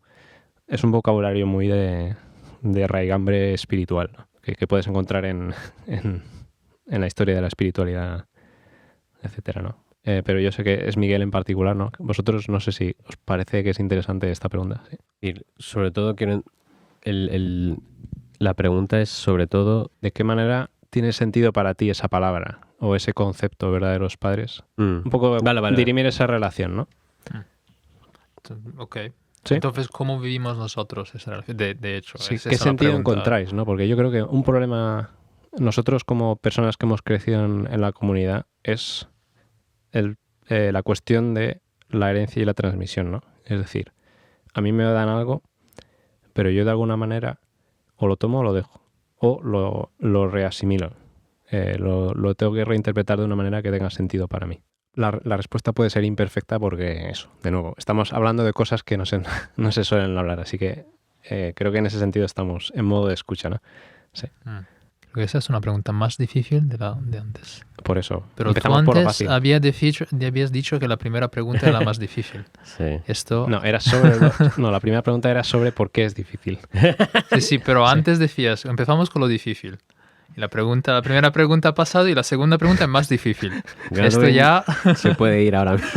es un vocabulario muy de raigambre espiritual, ¿no? que puedes encontrar en la historia de la espiritualidad, etcétera, ¿no? Pero yo sé que es Miguel en particular, ¿no? Vosotros no sé si os parece que es interesante esta pregunta. ¿Sí? Y sobre todo quiero... La pregunta es sobre todo... ¿De qué manera tiene sentido para ti esa palabra o ese concepto verdaderos padres? Un poco dirimir esa relación, ¿no? Ok. ¿Sí? Entonces, ¿cómo vivimos nosotros esa relación? De hecho, sí, es ¿qué sentido encontráis, ¿no? Porque yo creo que un problema, nosotros como personas que hemos crecido en la comunidad, es la cuestión de la herencia y la transmisión, ¿no? Es decir, a mí me dan algo, pero yo de alguna manera o lo tomo o lo dejo, o lo reasimilo. Lo tengo que reinterpretar de una manera que tenga sentido para mí. La respuesta puede ser imperfecta porque eso, de nuevo, estamos hablando de cosas que no se suelen hablar, así que creo que en ese sentido estamos en modo de escucha, ¿no? Sí. Creo que esa es una pregunta más difícil de antes. Por eso, Pero tú empezamos por lo antes fácil. habías dicho que la primera pregunta era la más difícil. Sí. Esto... No, era sobre la primera pregunta era sobre por qué es difícil. Sí, pero antes decías, empezamos con lo difícil. Y la primera pregunta ha pasado y la segunda pregunta es más difícil. Esto Godwin ya... se puede ir ahora mismo.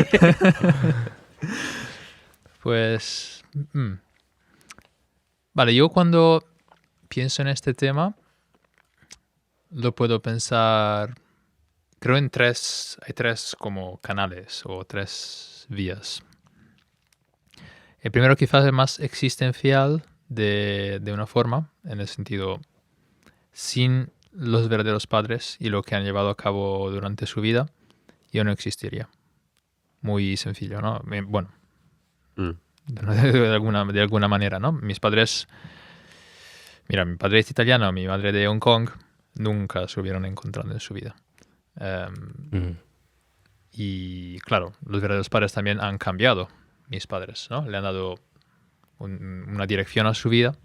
Pues... Vale, yo cuando pienso en este tema, lo puedo pensar, creo hay tres como canales o tres vías. El primero quizás es más existencial de una forma, en el sentido, sin los verdaderos padres y lo que han llevado a cabo durante su vida, yo no existiría. Muy sencillo, ¿no? Bueno, de alguna manera, ¿no? Mis padres, mira, mi padre es italiano, mi madre de Hong Kong, nunca se hubieran encontrado en su vida. Y claro, los verdaderos padres también han cambiado, mis padres, ¿no? Le han dado una dirección a su vida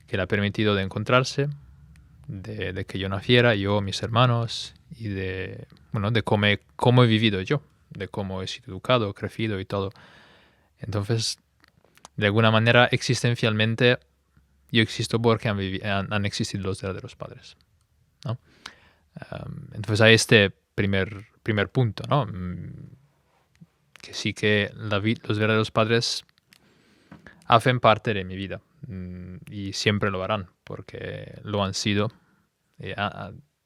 que le ha permitido de encontrarse, de que yo naciera, yo, mis hermanos, y de cómo he vivido yo, de cómo he sido educado, crecido y todo. Entonces, de alguna manera, existencialmente, yo existo porque han existido los verdaderos padres, ¿no? Entonces hay este primer punto, ¿no? Que sí que los verdaderos padres hacen parte de mi vida y siempre lo harán porque lo han sido.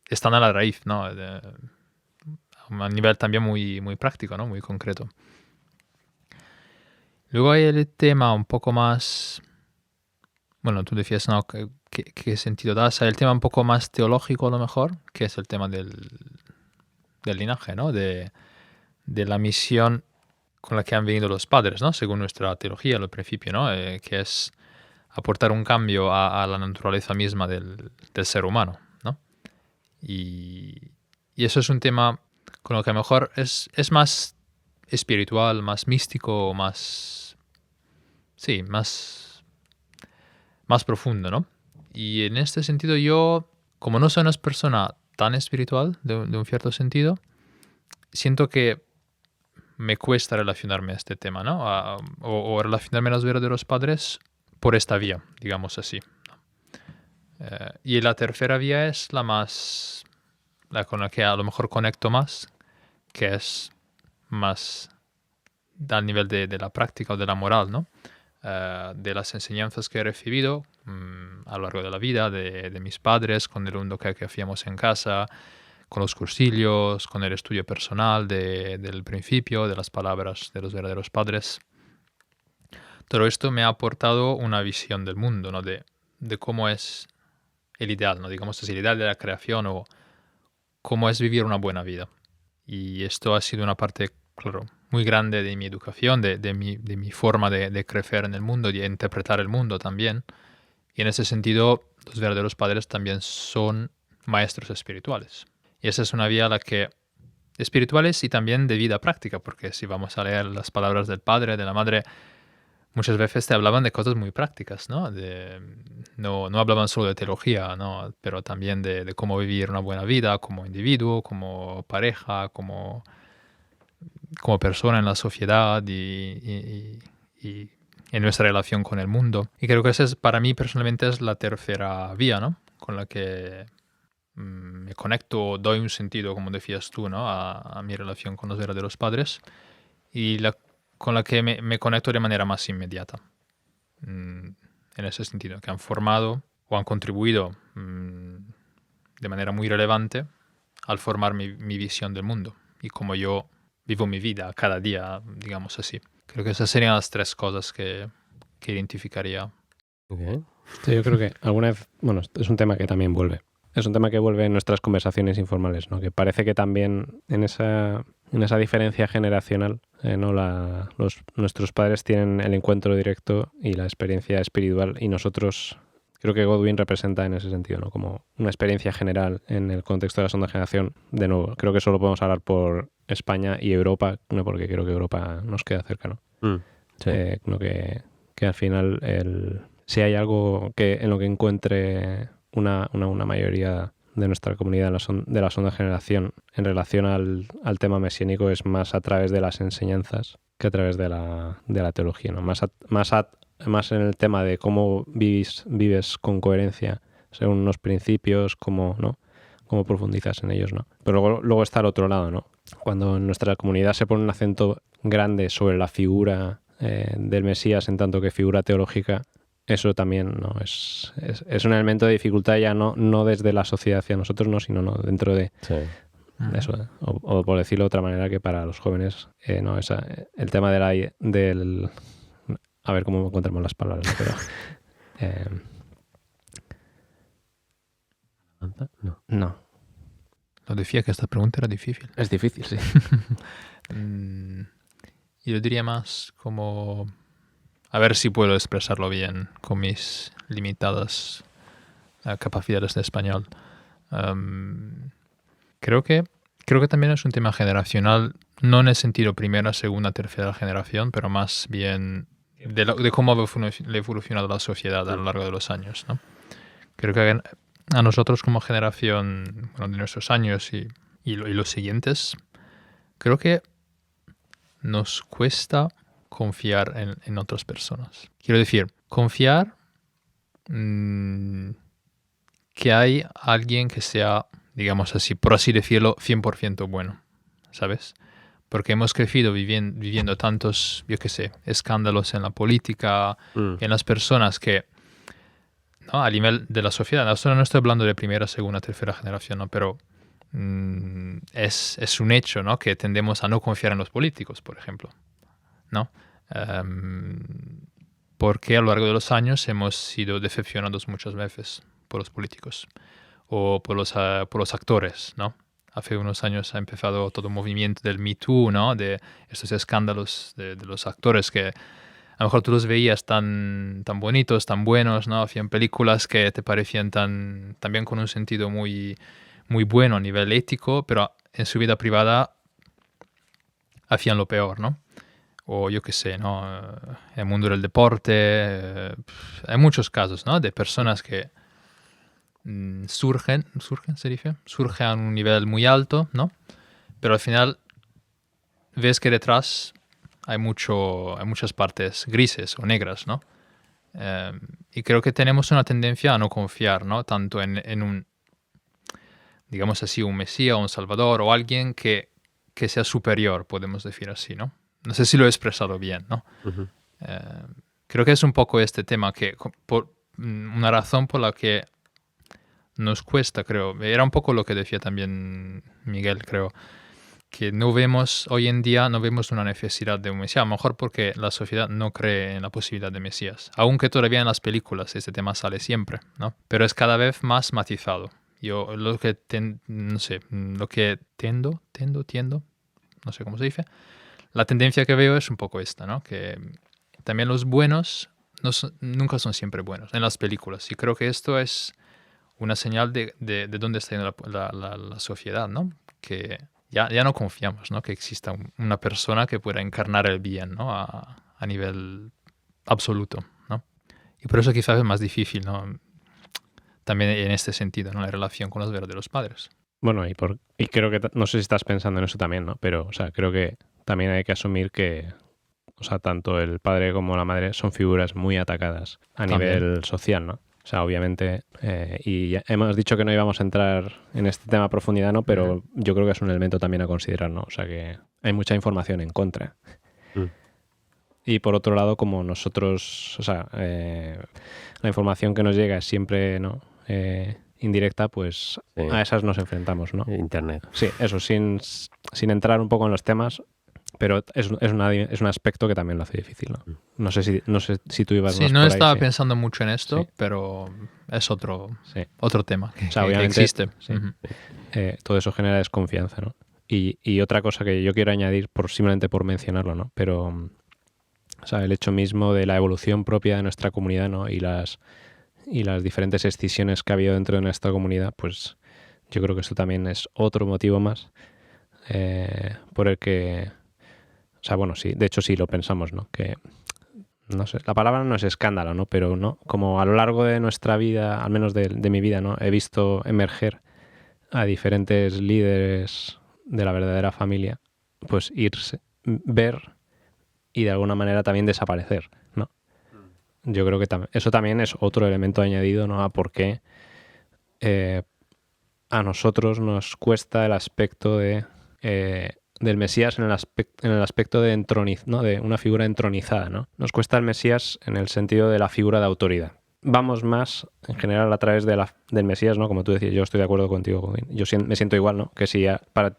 Están a la raíz, ¿no? A nivel también muy, muy práctico, ¿no? Muy concreto. Luego hay el tema un poco más... Bueno, tú decías, ¿no? ¿Qué sentido das? Hay el tema un poco más teológico a lo mejor, que es el tema del linaje, ¿no? De la misión con la que han venido los padres, ¿no? Según nuestra teología al principio, ¿no? Que es aportar un cambio a la naturaleza misma del ser humano, ¿no? Y eso es un tema con lo que a lo mejor es más espiritual, más místico, más... Sí, más profundo, ¿no? Y en este sentido yo, como no soy una persona tan espiritual, de un cierto sentido, siento que me cuesta relacionarme a este tema, ¿no? O relacionarme a los verdaderos padres por esta vía, digamos así, ¿no? Y la tercera vía es la con la que a lo mejor conecto más, que es más al nivel de la práctica o de la moral, ¿no? De las enseñanzas que he recibido a lo largo de la vida, de mis padres, con el mundo que hacíamos en casa, con los cursillos, con el estudio personal del principio, de las palabras de los verdaderos padres. Todo esto me ha aportado una visión del mundo, ¿no? De cómo es el ideal, ¿no? Digamos, es el ideal de la creación o cómo es vivir una buena vida. Y esto ha sido una parte, claro, muy grande de mi educación, de mi forma de crecer en el mundo, de interpretar el mundo también. Y en ese sentido, los verdaderos padres también son maestros espirituales. Y esa es una vía a la que espirituales y también de vida práctica, porque si vamos a leer las palabras del padre, de la madre, muchas veces te hablaban de cosas muy prácticas, ¿no? No hablaban solo de teología, ¿no? Pero también de cómo vivir una buena vida como individuo, como pareja, como persona en la sociedad y en nuestra relación con el mundo. Y creo que esa para mí personalmente es la tercera vía, ¿no? Con la que me conecto, doy un sentido, como decías tú, ¿no? a mi relación con los verdaderos padres y con la que me conecto de manera más inmediata. En ese sentido, que han formado o han contribuido de manera muy relevante al formar mi visión del mundo y cómo yo vivo mi vida cada día, digamos así. Creo que esas serían las tres cosas que identificaría. Okay. Sí, yo creo que alguna vez, bueno, es un tema que también vuelve. es un tema que vuelve en nuestras conversaciones informales, ¿no? Que parece que también en esa diferencia generacional, ¿no? Nuestros padres tienen el encuentro directo y la experiencia espiritual, y nosotros, creo que Godwin representa en ese sentido, ¿no? Como una experiencia general en el contexto de la segunda generación. De nuevo, creo que solo podemos hablar por España y Europa, ¿no? Porque creo que Europa nos queda cerca, ¿no? Sí. Creo que al final si hay algo en lo que encuentre una mayoría de nuestra comunidad de la segunda generación en relación al tema mesiánico, es más a través de las enseñanzas que a través de la teología, ¿no? Más en el tema de cómo vives con coherencia según unos principios, cómo profundizas en ellos, ¿no? Pero luego está el otro lado, ¿no? Cuando en nuestra comunidad se pone un acento grande sobre la figura del Mesías en tanto que figura teológica, eso también, ¿no? Es un elemento de dificultad ya no desde la sociedad hacia nosotros, no, sino dentro de eso, o por decirlo de otra manera, que para los jóvenes el tema del a ver cómo encontramos las palabras, pero no. Lo decía que esta pregunta era difícil. Es difícil, sí. Y yo diría más como... A ver si puedo expresarlo bien con mis limitadas capacidades de español. Creo que también es un tema generacional, no en el sentido primera, segunda, tercera generación, pero más bien de cómo ha evolucionado la sociedad a lo largo de los años, ¿no? Creo que a nosotros como generación, bueno, de nuestros años y los siguientes, creo que nos cuesta confiar en otras personas. Quiero decir, confiar que hay alguien que sea, digamos así, por así decirlo, 100% bueno, ¿sabes? Porque hemos crecido viviendo tantos, yo qué sé, escándalos en la política, en las personas que, ¿no? A nivel de la sociedad, no estoy hablando de primera, segunda, tercera generación, ¿no? Pero es un hecho, ¿no? Que tendemos a no confiar en los políticos, por ejemplo, ¿no? Porque a lo largo de los años hemos sido decepcionados muchas veces por los políticos o por los actores, ¿no? Hace unos años ha empezado todo un movimiento del Me Too, ¿no? De estos escándalos de los actores que a lo mejor tú los veías tan bonitos, tan buenos, ¿no? Hacían películas que te parecían también con un sentido muy, muy bueno a nivel ético, pero en su vida privada hacían lo peor, ¿no? O yo qué sé, ¿no? El mundo del deporte, hay muchos casos, ¿no? De personas que surgen, se dice, surgen a un nivel muy alto, ¿no? Pero al final ves que detrás hay muchas partes grises o negras, ¿no? Y creo que tenemos una tendencia a no confiar, ¿no? Tanto en un, digamos así, un Mesías o un Salvador o alguien que sea superior, podemos decir así, ¿no? No sé si lo he expresado bien, ¿no? Uh-huh. Creo que es un poco este tema, que por una razón por la que nos cuesta, creo, era un poco lo que decía también Miguel, creo, que hoy en día no vemos una necesidad de un Mesías, a lo mejor porque la sociedad no cree en la posibilidad de Mesías, aunque todavía en las películas este tema sale siempre, ¿no? Pero es cada vez más matizado. Yo lo que no sé cómo se dice, la tendencia que veo es un poco esta, ¿no? Que también los buenos nunca son siempre buenos en las películas, y creo que esto es una señal de dónde está yendo la sociedad, ¿no? Que ya no confiamos, ¿no? Que exista una persona que pueda encarnar el bien, ¿no? A nivel absoluto, ¿no? Y por eso quizás es más difícil, ¿no? También en este sentido, ¿no? La relación con los verdaderos padres. Bueno, y creo que, no sé si estás pensando en eso también, ¿no? Pero, o sea, creo que también hay que asumir que, o sea, tanto el padre como la madre son figuras muy atacadas a nivel social, ¿no? O sea, obviamente, y hemos dicho que no íbamos a entrar en este tema a profundidad, ¿no? Pero yo creo que es un elemento también a considerar, ¿no? O sea, que hay mucha información en contra. Y por otro lado, como nosotros, o sea, la información que nos llega es siempre, ¿no? Indirecta, pues sí, a esas nos enfrentamos, ¿no? Internet. Sí, eso, sin entrar un poco en los temas, Pero es un aspecto que también lo hace difícil, ¿no? No sé si tú ibas Sí, más no por ahí. estaba Sí. pensando mucho en esto, Sí. pero es otro Sí. tema O sea, que obviamente, existe. sí. Ujú. Todo eso genera desconfianza, ¿no? Y otra cosa que yo quiero añadir, simplemente por mencionarlo, ¿no? Pero, o sea, el hecho mismo de la evolución propia de nuestra comunidad, ¿no? Y las diferentes escisiones que ha habido dentro de nuestra comunidad, pues yo creo que esto también es otro motivo más por el que, o sea, bueno, sí, de hecho sí lo pensamos, ¿no? Que, no sé, la palabra no es escándalo, ¿no? Pero, ¿no? Como a lo largo de nuestra vida, al menos de mi vida, ¿no? He visto emerger a diferentes líderes de la verdadera familia, pues ver y de alguna manera también desaparecer, ¿no? Yo creo que eso también es otro elemento añadido, ¿no? A por qué a nosotros nos cuesta el aspecto del Mesías en el aspecto de ¿no? De una figura entronizada, ¿no? Nos cuesta el Mesías en el sentido de la figura de autoridad. Vamos más, en general, a través del Mesías, ¿no? Como tú decías, yo estoy de acuerdo contigo. Yo me siento igual, ¿no? Que si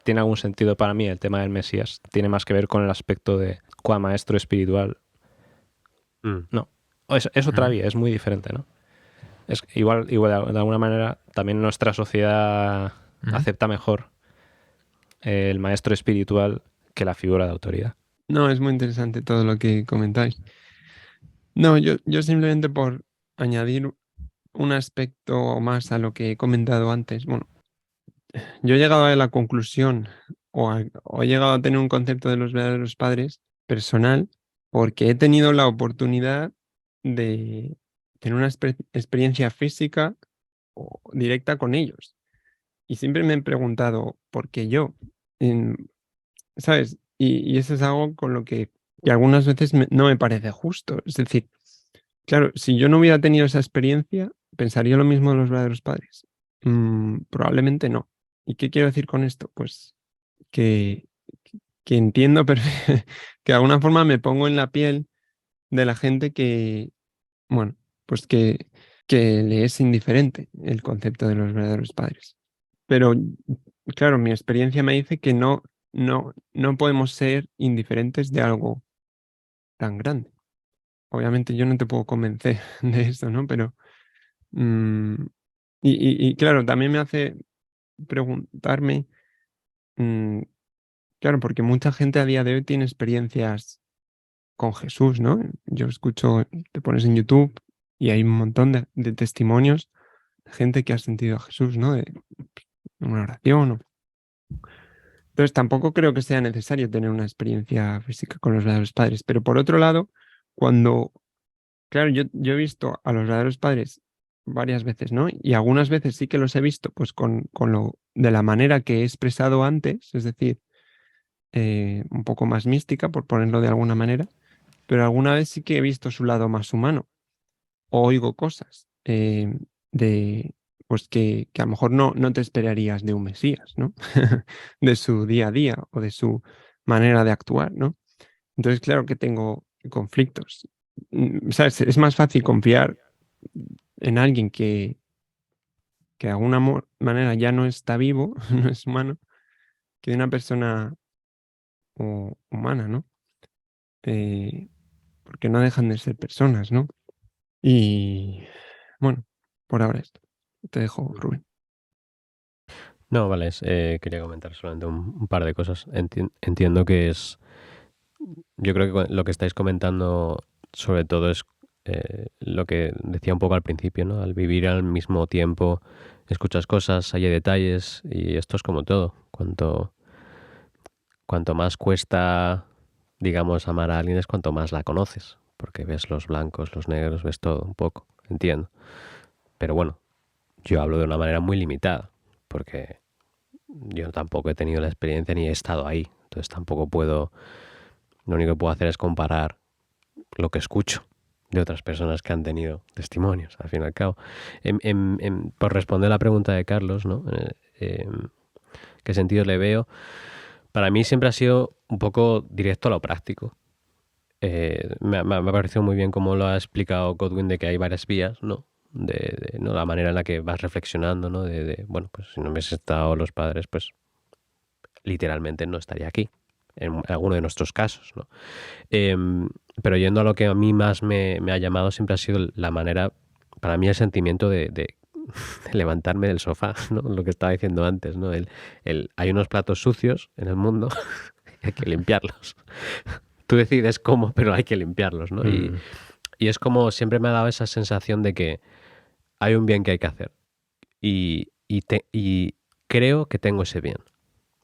tiene algún sentido para mí el tema del Mesías, tiene más que ver con el aspecto de cuá maestro espiritual. No, es otra vía, es muy diferente, ¿no? Es igual de alguna manera, también nuestra sociedad acepta mejor el maestro espiritual que la figura de autoridad. No, es muy interesante todo lo que comentáis. No, yo simplemente por añadir un aspecto más a lo que he comentado antes. Bueno, yo he llegado a la conclusión o he llegado a tener un concepto de los verdaderos padres personal porque he tenido la oportunidad de tener una experiencia física o directa con ellos. Y siempre me he preguntado, ¿por qué yo? ¿Sabes? Y eso es algo con lo que algunas veces no me parece justo. Es decir, claro, si yo no hubiera tenido esa experiencia, ¿pensaría lo mismo de los verdaderos padres? Probablemente no. ¿Y qué quiero decir con esto? Pues que, que entiendo que de alguna forma me pongo en la piel de la gente que, bueno, pues que le es indiferente el concepto de los verdaderos padres. Pero, claro, mi experiencia me dice que no podemos ser indiferentes de algo tan grande. Obviamente yo no te puedo convencer de esto, ¿no? Pero, mm, y claro, también me hace preguntarme, mm, claro, porque mucha gente a día de hoy tiene experiencias con Jesús, ¿no? Yo escucho, te pones en YouTube y hay un montón de testimonios de gente que ha sentido a Jesús, ¿no? De una oración. Entonces tampoco creo que sea necesario tener una experiencia física con los verdaderos padres. Pero por otro lado, claro, yo he visto a los verdaderos padres varias veces, ¿no? Y algunas veces sí que los he visto, pues de la manera que he expresado antes, es decir, un poco más mística, por ponerlo de alguna manera, pero alguna vez sí que he visto su lado más humano, o oigo cosas pues que a lo mejor no te esperarías de un Mesías, ¿no? De su día a día o de su manera de actuar, ¿no? Entonces, claro que tengo conflictos. ¿Sabes? Es más fácil confiar en alguien que de alguna manera ya no está vivo, no es humano, que de una persona humana, ¿no? Porque no dejan de ser personas, ¿no? Y bueno, por ahora esto. Te dejo, Rubén. No, vale, quería comentar solamente un par de cosas. Entiendo que yo creo que lo que estáis comentando sobre todo es lo que decía un poco al principio, ¿no? Al vivir al mismo tiempo, escuchas cosas, hay detalles y esto es como todo. Cuanto más cuesta, digamos, amar a alguien es cuanto más la conoces, porque ves los blancos, los negros, ves todo un poco, entiendo. Pero bueno, yo hablo de una manera muy limitada, porque yo tampoco he tenido la experiencia ni he estado ahí, entonces tampoco lo único que puedo hacer es comparar lo que escucho de otras personas que han tenido testimonios, al fin y al cabo. Por responder la pregunta de Carlos, ¿no? ¿Qué sentido le veo? Para mí siempre ha sido un poco directo a lo práctico. Me ha parecido muy bien cómo lo ha explicado Godwin, de que hay varias vías, ¿no? ¿no? La manera en la que vas reflexionando, ¿no? Bueno, pues si no hubiese estado los padres, pues literalmente no estaría aquí. en alguno de nuestros casos, ¿no? Pero yendo a lo que a mí más me ha llamado siempre ha sido la manera, para mí el sentimiento de levantarme del sofá, ¿no? Lo que estaba diciendo antes, ¿no? Hay unos platos sucios en el mundo y hay que limpiarlos. Tú decides cómo, pero hay que limpiarlos, ¿no? Y es como siempre me ha dado esa sensación de que hay un bien que hay que hacer. Y creo que tengo ese bien.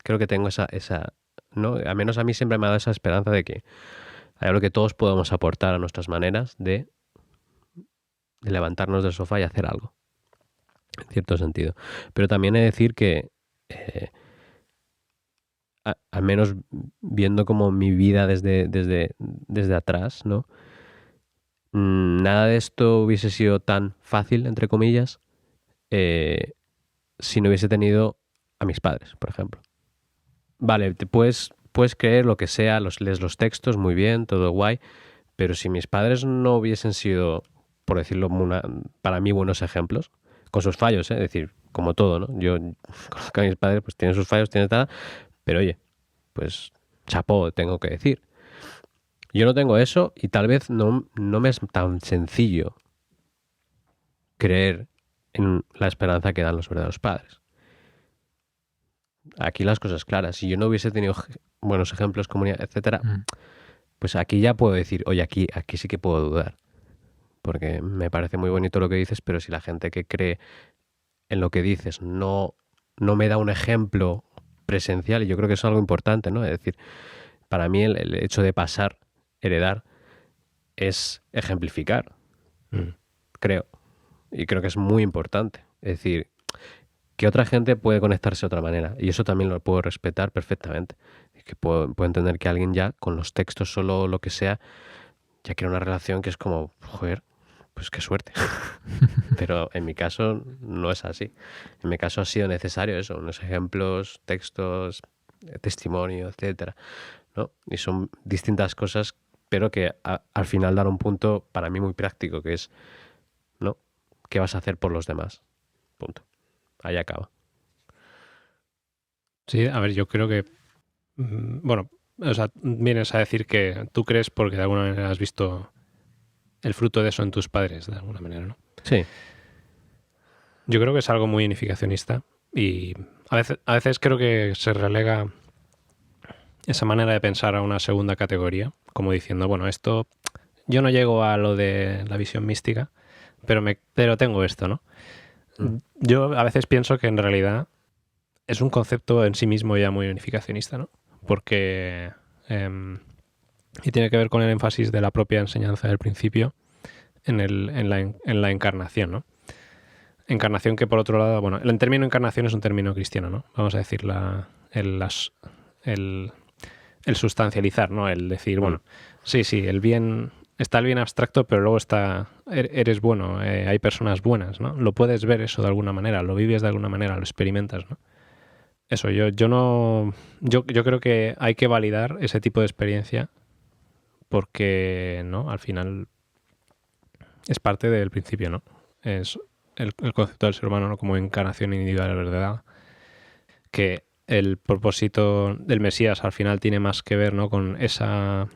Creo que tengo esa ¿no? Al menos a mí siempre me ha dado esa esperanza de que hay algo que todos podemos aportar a nuestras maneras de levantarnos del sofá y hacer algo, en cierto sentido. Pero también he de decir que, al menos viendo como mi vida desde atrás, ¿no? Nada de esto hubiese sido tan fácil, entre comillas, si no hubiese tenido a mis padres, por ejemplo. Vale, te puedes creer lo que sea, lees los textos, muy bien, todo guay, pero si mis padres no hubiesen sido, por decirlo, para mí buenos ejemplos, con sus fallos, es decir, como todo, ¿no? Yo conozco a mis padres, pues tienen sus fallos, tienen tal, pero oye, pues chapó, tengo que decir. Yo no tengo eso y tal vez no me es tan sencillo creer en la esperanza que dan los verdaderos padres. Aquí las cosas claras. Si yo no hubiese tenido buenos ejemplos, comunidad, etcétera, pues aquí ya puedo decir, oye, aquí sí que puedo dudar. Porque me parece muy bonito lo que dices, pero si la gente que cree en lo que dices no me da un ejemplo presencial, y yo creo que eso es algo importante, ¿no? Es decir, para mí el hecho de heredar, es ejemplificar, creo. Y creo que es muy importante. Es decir, que otra gente puede conectarse de otra manera. Y eso también lo puedo respetar perfectamente. Que puedo entender que alguien ya, con los textos solo lo que sea, ya crea una relación que es como, joder, pues qué suerte. Pero en mi caso no es así. En mi caso ha sido necesario eso, unos ejemplos, textos, testimonio, etcétera, ¿no? Y son distintas cosas, pero que al final dan un punto para mí muy práctico, que es, ¿no? ¿Qué vas a hacer por los demás? Punto. Ahí acaba. Sí, a ver, yo creo que, bueno, o sea, vienes a decir que tú crees porque de alguna manera has visto el fruto de eso en tus padres, de alguna manera, ¿no? Sí. Yo creo que es algo muy unificacionista y a veces creo que se relega esa manera de pensar a una segunda categoría, como diciendo, bueno, esto, yo no llego a lo de la visión mística, pero tengo esto, ¿no? Yo a veces pienso que en realidad es un concepto en sí mismo ya muy unificacionista, ¿no? Porque y tiene que ver con el énfasis de la propia enseñanza del principio en la encarnación, ¿no? Encarnación que, por otro lado, bueno, el término encarnación es un término cristiano, ¿no? Vamos a decir el sustancializar, ¿no? El decir, bueno, sí, el bien, está el bien abstracto, pero luego eres bueno, hay personas buenas, ¿no? Lo puedes ver eso de alguna manera, lo vives de alguna manera, lo experimentas, ¿no? Eso, yo creo que hay que validar ese tipo de experiencia porque, ¿no? Al final es parte del principio, ¿no? Es el concepto del ser humano, ¿no? Como encarnación individual de verdad, que el propósito del Mesías al final tiene más que ver, ¿no? Con esa...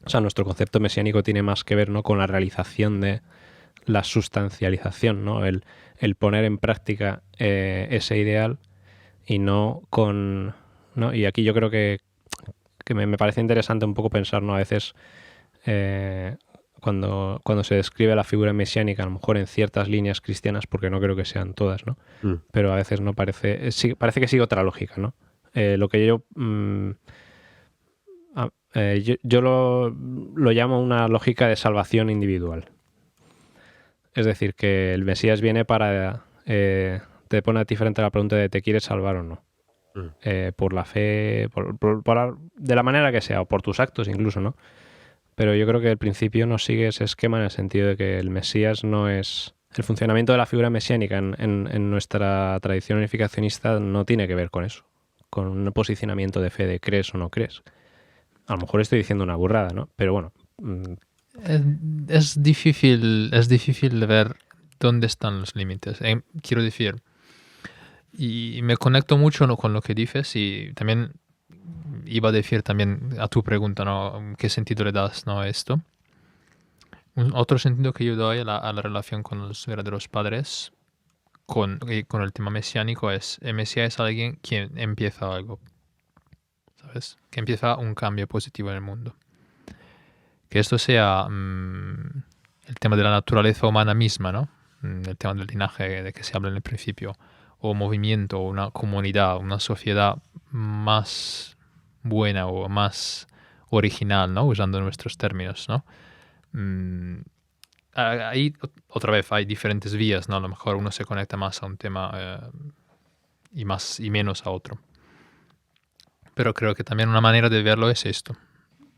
O sea, nuestro concepto mesiánico tiene más que ver, ¿no? Con la realización de la sustancialización, ¿no? El poner en práctica ese ideal y no con... ¿no? Y aquí yo creo que me parece interesante un poco pensar, ¿no? A veces cuando se describe la figura mesiánica, a lo mejor en ciertas líneas cristianas, porque no creo que sean todas, ¿no? Pero a veces no parece que sigue otra lógica, ¿no? Lo que yo lo llamo una lógica de salvación individual. Es decir, que el Mesías viene para... te pone a ti frente a la pregunta de ¿te quieres salvar o no? Por la fe, de la manera que sea, o por tus actos incluso, ¿no? Pero yo creo que al principio no sigue ese esquema en el sentido de que el Mesías no es... El funcionamiento de la figura mesiánica en nuestra tradición unificacionista no tiene que ver con eso, con un posicionamiento de fe de crees o no crees. A lo mejor estoy diciendo una burrada, ¿no? Pero bueno... Es difícil de ver dónde están los límites. Quiero decir, y me conecto mucho con lo que dices y también iba a decir también a tu pregunta, ¿no? ¿Qué sentido le das, ¿no? a esto? Otro sentido que yo doy a la relación con los verdaderos padres con el tema mesiánico es, el Mesías es alguien quien empieza algo, ¿sabes? Que empieza un cambio positivo en el mundo. Que esto sea el tema de la naturaleza humana misma, ¿no? El tema del linaje de que se habla en el principio, o movimiento, una comunidad, una sociedad más buena o más original, ¿no? Usando nuestros términos, ¿no? Ahí, otra vez, hay diferentes vías, ¿no? A lo mejor uno se conecta más a un tema y menos a otro. Pero creo que también una manera de verlo es esto.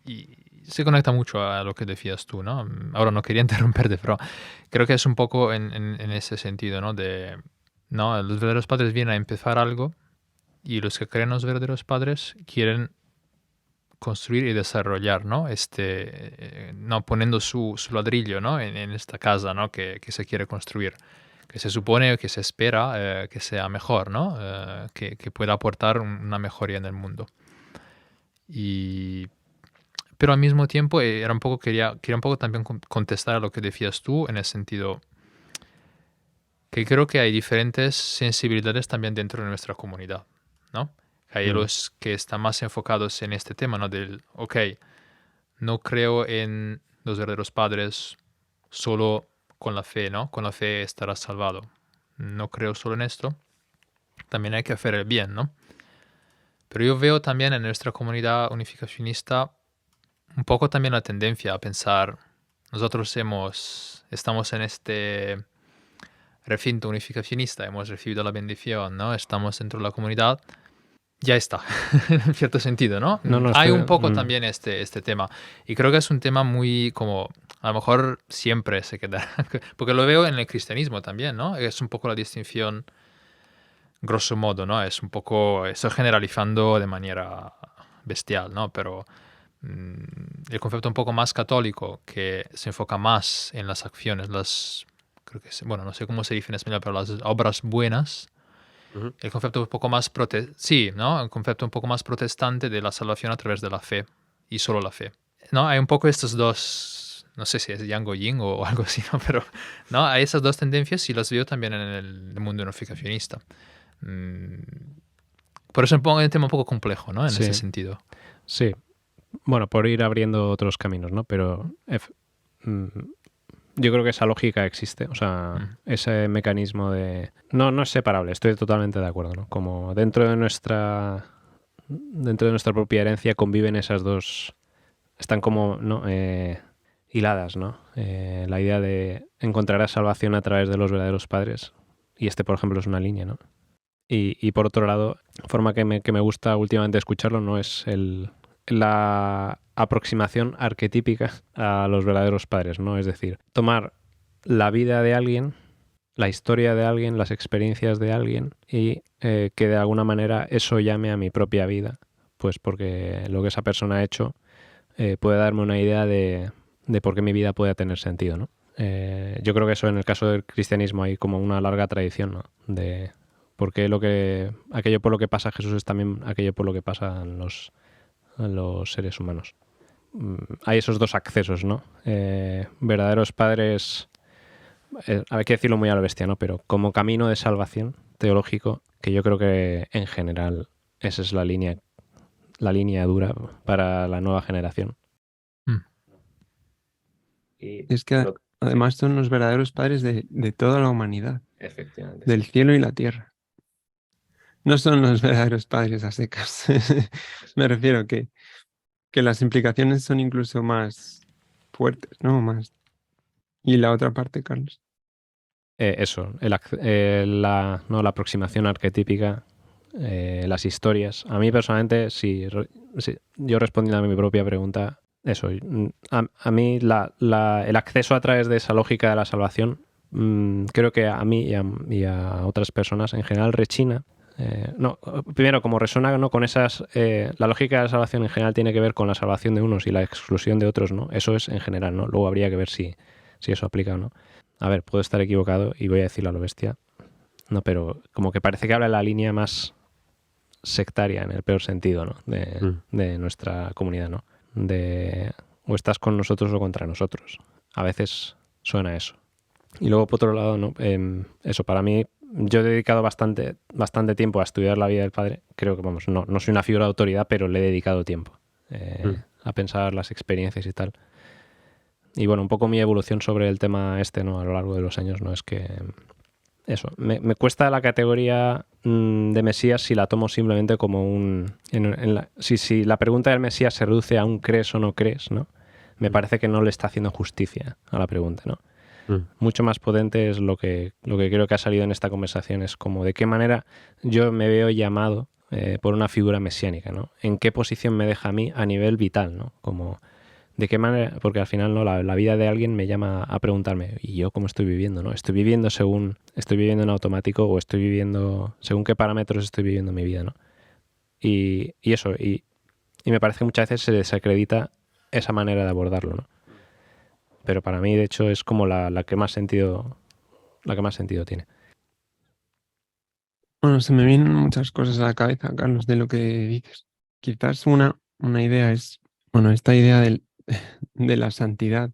Y se conecta mucho a lo que decías tú, ¿no? Ahora no quería interrumperte, pero creo que es un poco en ese sentido, ¿no? ¿no? Los verdaderos padres vienen a empezar algo y los que creen los verdaderos padres quieren construir y desarrollar, ¿no? No poniendo su ladrillo, ¿no? en esta casa, ¿no? que se quiere construir, que se supone que se espera que sea mejor, ¿no? Que pueda aportar una mejoría en el mundo. Pero al mismo tiempo quería un poco también contestar a lo que decías tú, en el sentido que creo que hay diferentes sensibilidades también dentro de nuestra comunidad, ¿no? Hay los que están más enfocados en este tema, ¿no? No creo en los verdaderos padres solo con la fe, ¿no? Con la fe estarás salvado. No creo solo en esto. También hay que hacer el bien, ¿no? Pero yo veo también en nuestra comunidad unificacionista un poco también la tendencia a pensar, nosotros estamos en este recinto unificacionista, hemos recibido la bendición, ¿no? Estamos dentro de la comunidad, ya está, en cierto sentido, ¿no? Hay un poco también este tema. Y creo que es un tema muy como, a lo mejor siempre se quedará, porque lo veo en el cristianismo también, ¿no? Es un poco la distinción, grosso modo, ¿no? Es un poco, estoy generalizando de manera bestial, ¿no? Pero el concepto un poco más católico, que se enfoca más en las acciones, bueno, no sé cómo se dice en español, pero las obras buenas. El concepto un poco más ¿no? El concepto un poco más protestante de la salvación a través de la fe y solo la fe. ¿No? Hay un poco estos dos, no sé si es yang o yin o algo así, ¿no? Pero ¿no? Hay esas dos tendencias y las veo también en el mundo unificacionista. Por eso pongo el tema un poco complejo, ¿no? En ese sentido. Sí. Bueno, por ir abriendo otros caminos, ¿no? Pero yo creo que esa lógica existe, o sea, ese mecanismo de... No es separable, estoy totalmente de acuerdo, ¿no? Como dentro de nuestra propia herencia conviven esas dos, están como, ¿no? Hiladas, ¿no? La idea de encontrar salvación a través de los verdaderos padres, y por ejemplo, es una línea, ¿no? Y por otro lado, forma que me gusta últimamente escucharlo, ¿no? Es la aproximación arquetípica a los verdaderos padres, ¿no? Es decir, tomar la vida de alguien, la historia de alguien, las experiencias de alguien y que de alguna manera eso llame a mi propia vida, pues porque lo que esa persona ha hecho puede darme una idea de por qué mi vida puede tener sentido, ¿no? Yo creo que eso en el caso del cristianismo hay como una larga tradición, ¿no? De por qué aquello por lo que pasa Jesús es también aquello por lo que pasan los seres humanos. Hay esos dos accesos, ¿no? Verdaderos padres, hay que decirlo muy a la bestia, ¿no? Pero como camino de salvación teológico, que yo creo que en general esa es la línea dura para la nueva generación. Y es que además son los verdaderos padres de toda la humanidad, efectivamente, del cielo y la tierra. No son los verdaderos padres a secas. Me refiero que las implicaciones son incluso más fuertes, ¿no? Y la otra parte, Carlos. Eso, la aproximación arquetípica, las historias. A mí personalmente, sí, yo respondiendo a mi propia pregunta, eso, a mí el acceso a través de esa lógica de la salvación, creo que a mí y a otras personas en general rechina. Primero, como resuena, ¿no? Con esas... la lógica de la salvación en general tiene que ver con la salvación de unos y la exclusión de otros, ¿no? Eso es en general, ¿no? Luego habría que ver si eso aplica o no. A ver, puedo estar equivocado y voy a decirlo a lo bestia. No, pero como que parece que habla en la línea más sectaria en el peor sentido, ¿no? de nuestra comunidad, ¿no? O estás con nosotros o contra nosotros. A veces suena eso. Y luego, por otro lado, ¿no? Eso, para mí, yo he dedicado bastante tiempo a estudiar la vida del padre. Creo que, vamos, no soy una figura de autoridad, pero le he dedicado tiempo a pensar las experiencias y tal. Y bueno, un poco mi evolución sobre el tema ¿no? A lo largo de los años, ¿no? Es que eso, me cuesta la categoría de Mesías si la tomo simplemente como si la pregunta del Mesías se reduce a un crees o no crees, ¿no? Me parece que no le está haciendo justicia a la pregunta, ¿no? Mucho más potente es lo que creo que ha salido en esta conversación, es como de qué manera yo me veo llamado por una figura mesiánica, ¿no? En qué posición me deja a mí a nivel vital, ¿no? Como de qué manera, porque al final no la vida de alguien me llama a preguntarme, ¿y yo cómo estoy viviendo? ¿No? ¿Estoy viviendo en automático o estoy viviendo según qué parámetros estoy viviendo mi vida, ¿no? Y eso, y me parece que muchas veces se desacredita esa manera de abordarlo, ¿no? Pero para mí, de hecho, es como la que más sentido tiene. Bueno, se me vienen muchas cosas a la cabeza, Carlos, de lo que dices. Quizás una idea es, bueno, esta idea de la santidad,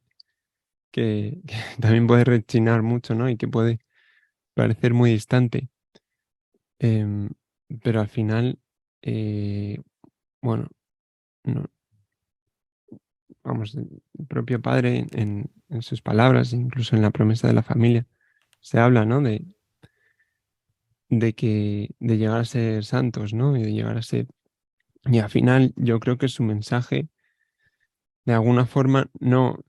que también puede rechinar mucho, ¿no? Y que puede parecer muy distante. Pero al final, bueno, no, vamos, el propio padre en sus palabras, incluso en la promesa de la familia, se habla, ¿no? De llegar a ser santos, ¿no? Y de llegar a ser... Y al final yo creo que su mensaje, de alguna forma, no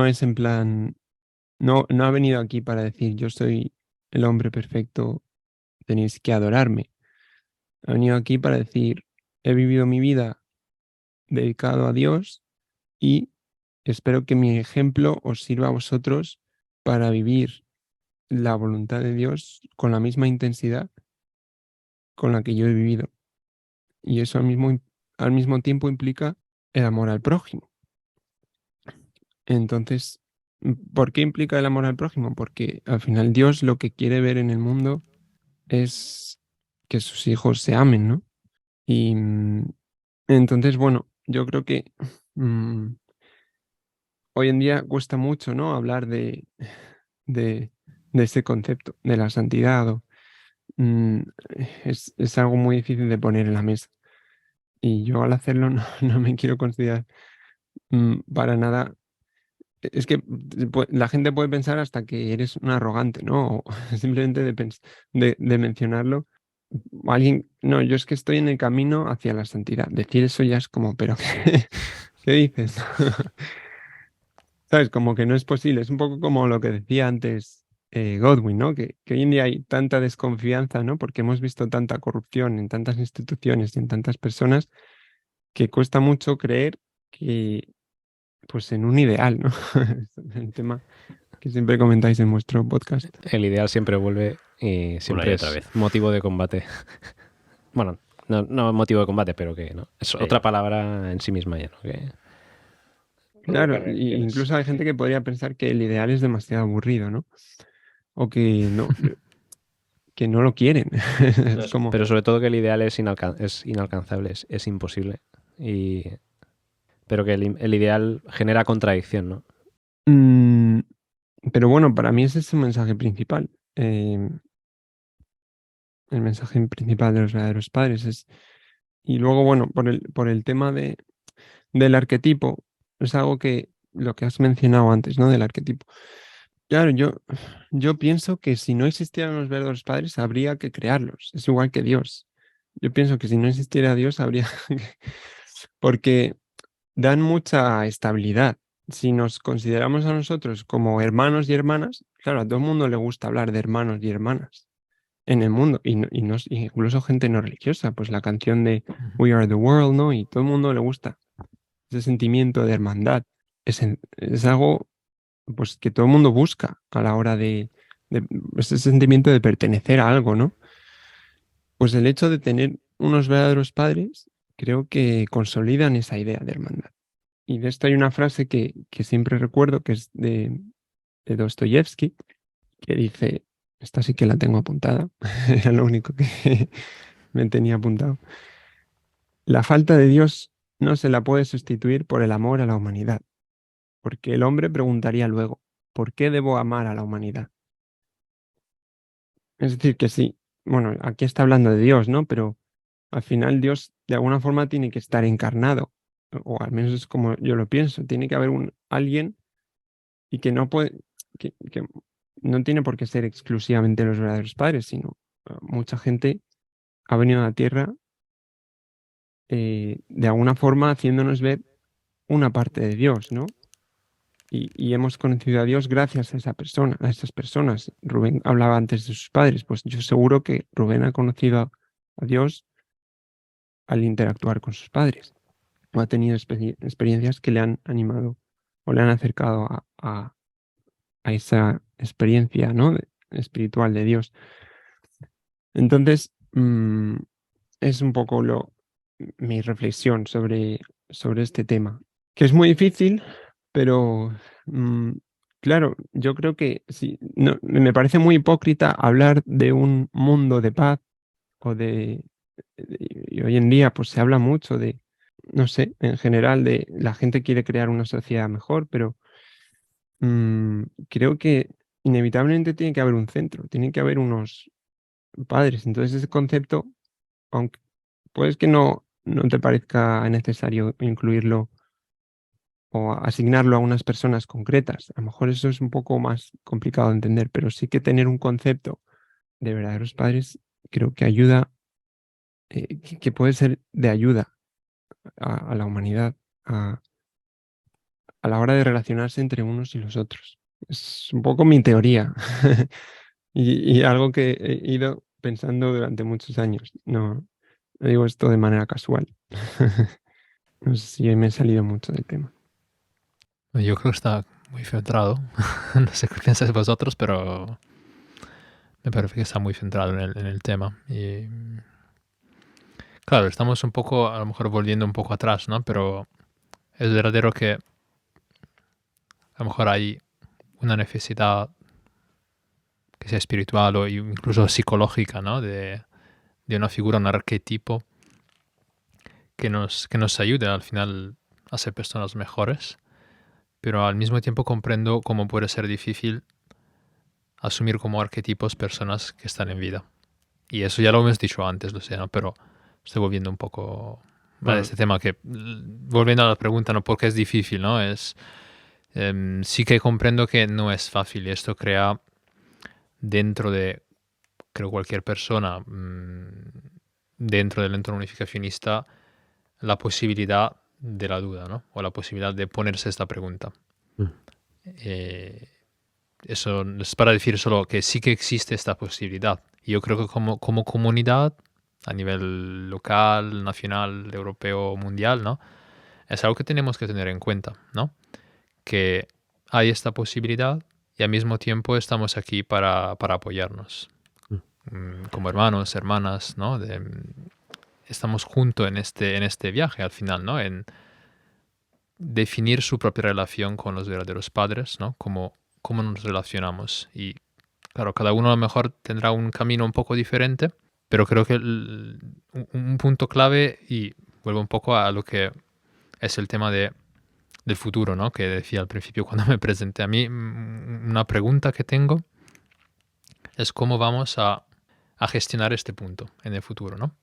es en plan... No ha venido aquí para decir yo soy el hombre perfecto, tenéis que adorarme. Ha venido aquí para decir he vivido mi vida dedicado a Dios y espero que mi ejemplo os sirva a vosotros para vivir la voluntad de Dios con la misma intensidad con la que yo he vivido. Y eso al mismo tiempo implica el amor al prójimo. Entonces, ¿por qué implica el amor al prójimo? Porque al final Dios lo que quiere ver en el mundo es que sus hijos se amen, ¿no? Y entonces, bueno, yo creo que hoy en día cuesta mucho, ¿no? Hablar de, de ese concepto, de la santidad. Mm, es algo muy difícil de poner en la mesa. Y yo al hacerlo no me quiero considerar para nada. Es que la gente puede pensar hasta que eres un arrogante, ¿no? O simplemente de mencionarlo. Alguien, no, yo es que estoy en el camino hacia la santidad. Decir eso ya es como, pero ¿qué dices? ¿Sabes? Como que no es posible. Es un poco como lo que decía antes Godwin, ¿no? Que hoy en día hay tanta desconfianza, ¿no? Porque hemos visto tanta corrupción en tantas instituciones y en tantas personas que cuesta mucho creer que, pues, en un ideal, ¿no? El tema que siempre comentáis en vuestro podcast. El ideal siempre vuelve y siempre otra es vez. motivo de combate. Bueno, no motivo de combate, pero que no. Es otra palabra en sí misma ya, ¿no? Claro, incluso hay gente que podría pensar que el ideal es demasiado aburrido, ¿no? O que no lo quieren. Es como... Pero sobre todo que el ideal es inalcanzable, es imposible. Pero que el ideal genera contradicción, ¿no? Pero bueno, para mí ese es el mensaje principal. El mensaje principal de los verdaderos padres es... Y luego, bueno, por el tema del arquetipo, es algo que lo que has mencionado antes, ¿no? Del arquetipo. Claro, yo pienso que si no existieran los verdaderos padres, habría que crearlos. Es igual que Dios. Yo pienso que si no existiera Dios, habría que... Porque dan mucha estabilidad. Si nos consideramos a nosotros como hermanos y hermanas, claro, a todo el mundo le gusta hablar de hermanos y hermanas en el mundo, incluso gente no religiosa, pues la canción de We Are the World, ¿no? Y todo el mundo le gusta ese sentimiento de hermandad. Es algo, pues, que todo el mundo busca a la hora de ese sentimiento de pertenecer a algo, ¿no? Pues el hecho de tener unos verdaderos padres, creo que consolidan esa idea de hermandad. Y de esto hay una frase que siempre recuerdo, que es de Dostoyevsky, que dice, esta sí que la tengo apuntada, era lo único me tenía apuntado. La falta de Dios no se la puede sustituir por el amor a la humanidad, porque el hombre preguntaría luego, ¿por qué debo amar a la humanidad? Es decir, que sí, bueno, aquí está hablando de Dios, ¿no? Pero al final Dios de alguna forma tiene que estar encarnado, o al menos es como yo lo pienso, tiene que haber alguien y que no puede, que no tiene por qué ser exclusivamente los verdaderos padres, sino mucha gente ha venido a la tierra de alguna forma haciéndonos ver una parte de Dios, ¿no? Y hemos conocido a Dios gracias a esa persona, a esas personas. Rubén hablaba antes de sus padres, pues yo seguro que Rubén ha conocido a Dios al interactuar con sus padres, o ha tenido experiencias que le han animado o le han acercado a esa experiencia, ¿no? Espiritual de Dios. Entonces, es un poco mi reflexión sobre este tema, que es muy difícil, pero claro, yo creo que sí, no, me parece muy hipócrita hablar de un mundo de paz y hoy en día pues se habla mucho de, no sé, en general de la gente quiere crear una sociedad mejor, pero creo que inevitablemente tiene que haber un centro, tiene que haber unos padres. Entonces ese concepto, aunque puedes que no te parezca necesario incluirlo o asignarlo a unas personas concretas, a lo mejor eso es un poco más complicado de entender, pero sí que tener un concepto de verdaderos padres creo que ayuda, que puede ser de ayuda a la humanidad a la hora de relacionarse entre unos y los otros. Es un poco mi teoría y algo que he ido pensando durante muchos años. No digo esto de manera casual. No sé si me he salido mucho del tema. Yo creo que está muy centrado. No sé qué pensáis vosotros, pero me parece que está muy centrado en el tema. Y claro, estamos un poco, a lo mejor volviendo un poco atrás, ¿no? Pero es verdadero que a lo mejor hay una necesidad que sea espiritual o incluso psicológica, ¿no? De una figura, un arquetipo que nos ayude al final a ser personas mejores. Pero al mismo tiempo comprendo cómo puede ser difícil asumir como arquetipos personas que están en vida. Y eso ya lo hemos dicho antes, lo sé, ¿no? Pero estoy volviendo un poco a este tema que, volviendo a la pregunta, ¿no? ¿Por qué es difícil, no? Sí que comprendo que no es fácil y esto crea dentro de, creo, cualquier persona, dentro del entorno unificacionista, la posibilidad de la duda, ¿no? O la posibilidad de ponerse esta pregunta. Eso es para decir solo que sí que existe esta posibilidad. Y yo creo que como comunidad, a nivel local, nacional, europeo, mundial, ¿no? Es algo que tenemos que tener en cuenta, ¿no? Que hay esta posibilidad y al mismo tiempo estamos aquí para apoyarnos. Como hermanos, hermanas, ¿no? Estamos juntos en este viaje al final, ¿no? En definir su propia relación con los verdaderos padres, ¿no? Cómo nos relacionamos. Y claro, cada uno a lo mejor tendrá un camino un poco diferente, pero creo que un punto clave, y vuelvo un poco a lo que es el tema del futuro, ¿no? Que decía al principio cuando me presenté. A mí, una pregunta que tengo es cómo vamos a gestionar este punto en el futuro, ¿no?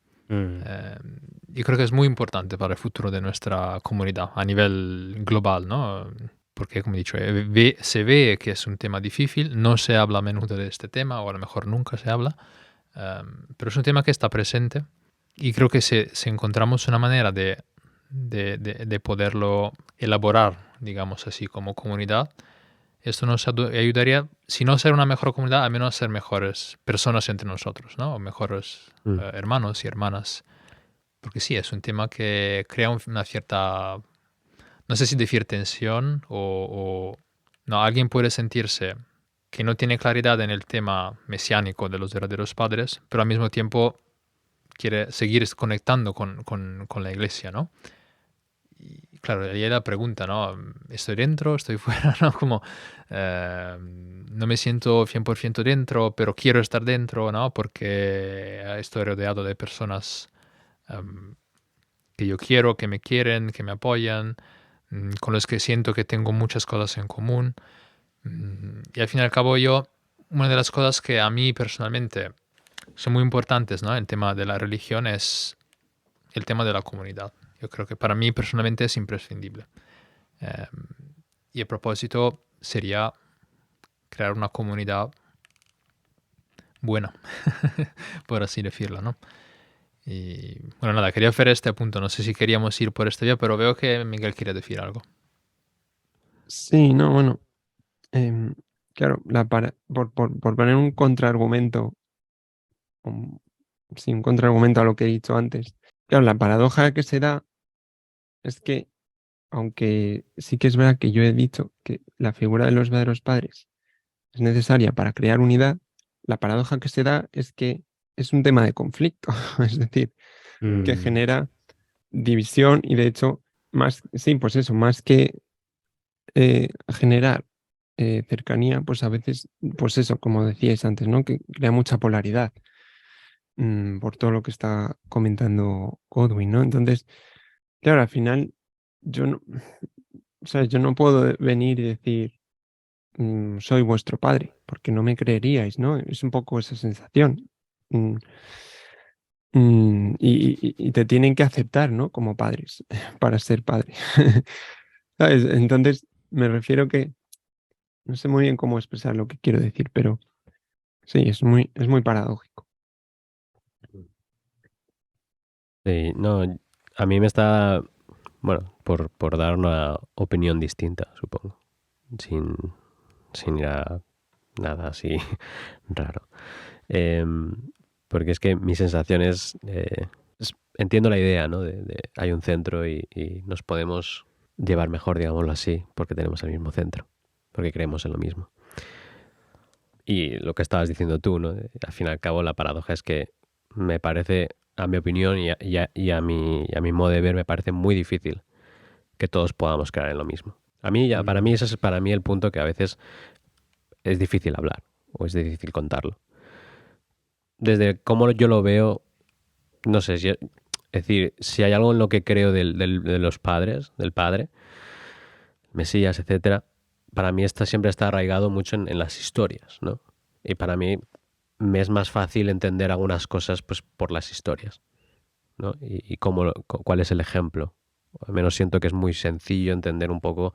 Y creo que es muy importante para el futuro de nuestra comunidad a nivel global, ¿no? Porque, como he dicho, se ve que es un tema difícil, no se habla a menudo de este tema, o a lo mejor nunca se habla, pero es un tema que está presente y creo que si encontramos una manera de poderlo elaborar, digamos así, como comunidad, esto nos ayudaría, si no a ser una mejor comunidad, al menos a ser mejores personas entre nosotros, ¿no? O mejores hermanos y hermanas. Porque sí, es un tema que crea una cierta, no sé si decir tensión no, alguien puede sentirse que no tiene claridad en el tema mesiánico de los verdaderos padres, pero al mismo tiempo quiere seguir conectando con la iglesia, ¿no? Y claro, ahí hay la pregunta, ¿no? ¿Estoy dentro? ¿Estoy fuera? ¿No? Como no me siento 100% dentro, pero quiero estar dentro, ¿no? Porque estoy rodeado de personas que yo quiero, que me quieren, que me apoyan, con los que siento que tengo muchas cosas en común. Y al fin y al cabo una de las cosas que a mí personalmente son muy importantes, ¿no? El tema de la religión es el tema de la comunidad. Yo creo que para mí personalmente es imprescindible. Y el propósito sería crear una comunidad buena, por así decirlo, ¿no? Y bueno, nada, quería hacer este punto. No sé si queríamos ir por este vía, pero veo que Miguel quiere decir algo. Sí, no, bueno, claro, por poner un contraargumento, sí, un contraargumento a lo que he dicho antes. Claro, la paradoja que se da es que, aunque sí que es verdad que yo he dicho que la figura de los verdaderos padres es necesaria para crear unidad, la paradoja que se da es que es un tema de conflicto, es decir, que genera división y de hecho, sí, pues eso, más que generar cercanía, pues a veces, pues eso, como decíais antes, ¿no? Que crea mucha polaridad por todo lo que está comentando Godwin, ¿no? Entonces, claro, al final, yo no, o sea, yo no puedo venir y decir, soy vuestro padre, porque no me creeríais, ¿no? Es un poco esa sensación. Mm, y te tienen que aceptar, ¿no? Como padres, para ser padre. ¿Sabes? Entonces, me refiero que no sé muy bien cómo expresar lo que quiero decir, pero sí, es muy paradójico. Sí, no, a mí me está, bueno, por dar una opinión distinta, supongo, sin, sin ir a nada así raro. Porque es que mi sensación entiendo la idea, ¿no? Hay un centro y nos podemos llevar mejor, digámoslo así, porque tenemos el mismo centro, porque creemos en lo mismo. Y lo que estabas diciendo tú, ¿no? Al fin y al cabo, la paradoja es que me parece, a mi opinión y a mi modo de ver, me parece muy difícil que todos podamos creer en lo mismo. Para mí, ese es para mí el punto que a veces es difícil hablar o es difícil contarlo. Desde cómo yo lo veo, no sé, es decir, si hay algo en lo que creo de los padres, del padre, Mesías, etcétera, para mí siempre está arraigado mucho en las historias, ¿no? Y para mí me es más fácil entender algunas cosas pues por las historias, ¿no? Y cuál es el ejemplo. Al menos siento que es muy sencillo entender un poco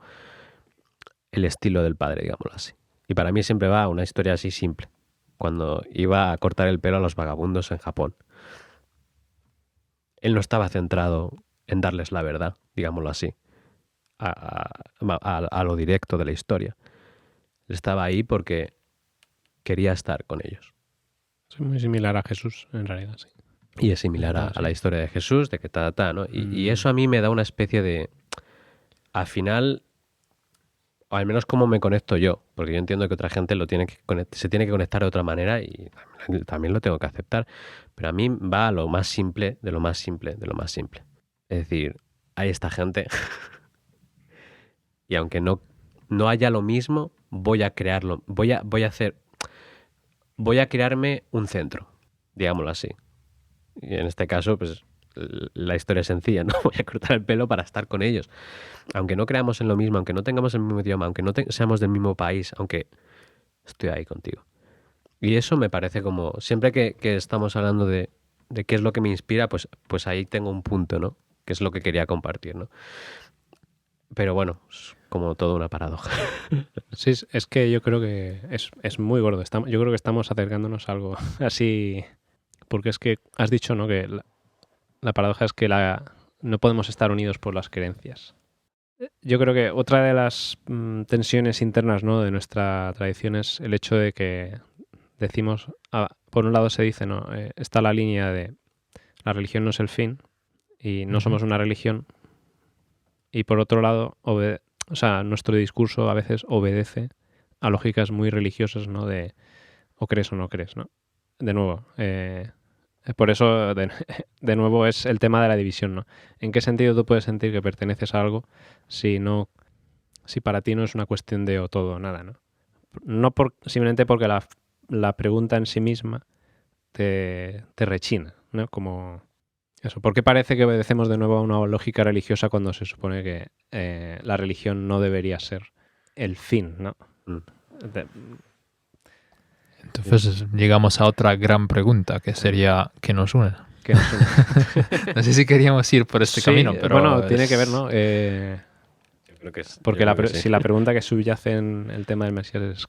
el estilo del padre, digámoslo así. Y para mí siempre va una historia así simple. Cuando iba a cortar el pelo a los vagabundos en Japón. Él no estaba centrado en darles la verdad, digámoslo así, a lo directo de la historia. Él estaba ahí porque quería estar con ellos. Es muy similar a Jesús, en realidad, sí. Y es similar a la historia de Jesús, de que ¿no? Y eso a mí me da una especie de... Al final, o al menos cómo me conecto yo, porque yo entiendo que otra gente se tiene que conectar de otra manera y también lo tengo que aceptar, pero a mí va a lo más simple, de lo más simple, de lo más simple. Es decir, hay esta gente y aunque no haya lo mismo, voy a crearlo, voy a crearme un centro, digámoslo así. Y en este caso, pues la historia es sencilla, ¿no? Voy a cortar el pelo para estar con ellos. Aunque no creamos en lo mismo, aunque no tengamos el mismo idioma, aunque no seamos del mismo país, aunque estoy ahí contigo. Y eso me parece como, siempre que estamos hablando de qué es lo que me inspira, pues ahí tengo un punto, ¿no? Que es lo que quería compartir, ¿no? Pero bueno, es como toda una paradoja. Sí, es que yo creo que es muy gordo. Yo creo que estamos acercándonos a algo así, porque es que has dicho, ¿no? Que la paradoja es que no podemos estar unidos por las creencias. Yo creo que otra de las tensiones internas, ¿no? De nuestra tradición es el hecho de que decimos, por un lado se dice, ¿no? Está la línea de la religión no es el fin y no somos una religión, y por otro lado, nuestro discurso a veces obedece a lógicas muy religiosas, ¿no? De o crees o no crees, ¿no? De nuevo, Por eso, de nuevo, es el tema de la división, ¿no? ¿En qué sentido tú puedes sentir que perteneces a algo si para ti no es una cuestión de o todo o nada, ¿no? No simplemente porque la pregunta en sí misma te rechina, ¿no? Como eso. ¿Por qué parece que obedecemos de nuevo a una lógica religiosa cuando se supone que la religión no debería ser el fin, ¿no? Entonces llegamos a otra gran pregunta, que sería ¿qué nos une? Que nos une. No sé si queríamos ir por este camino, pero... Bueno, tiene que ver, ¿no? Yo creo que es, Porque yo creo que sí. si la pregunta que subyace en el tema del Mesías es...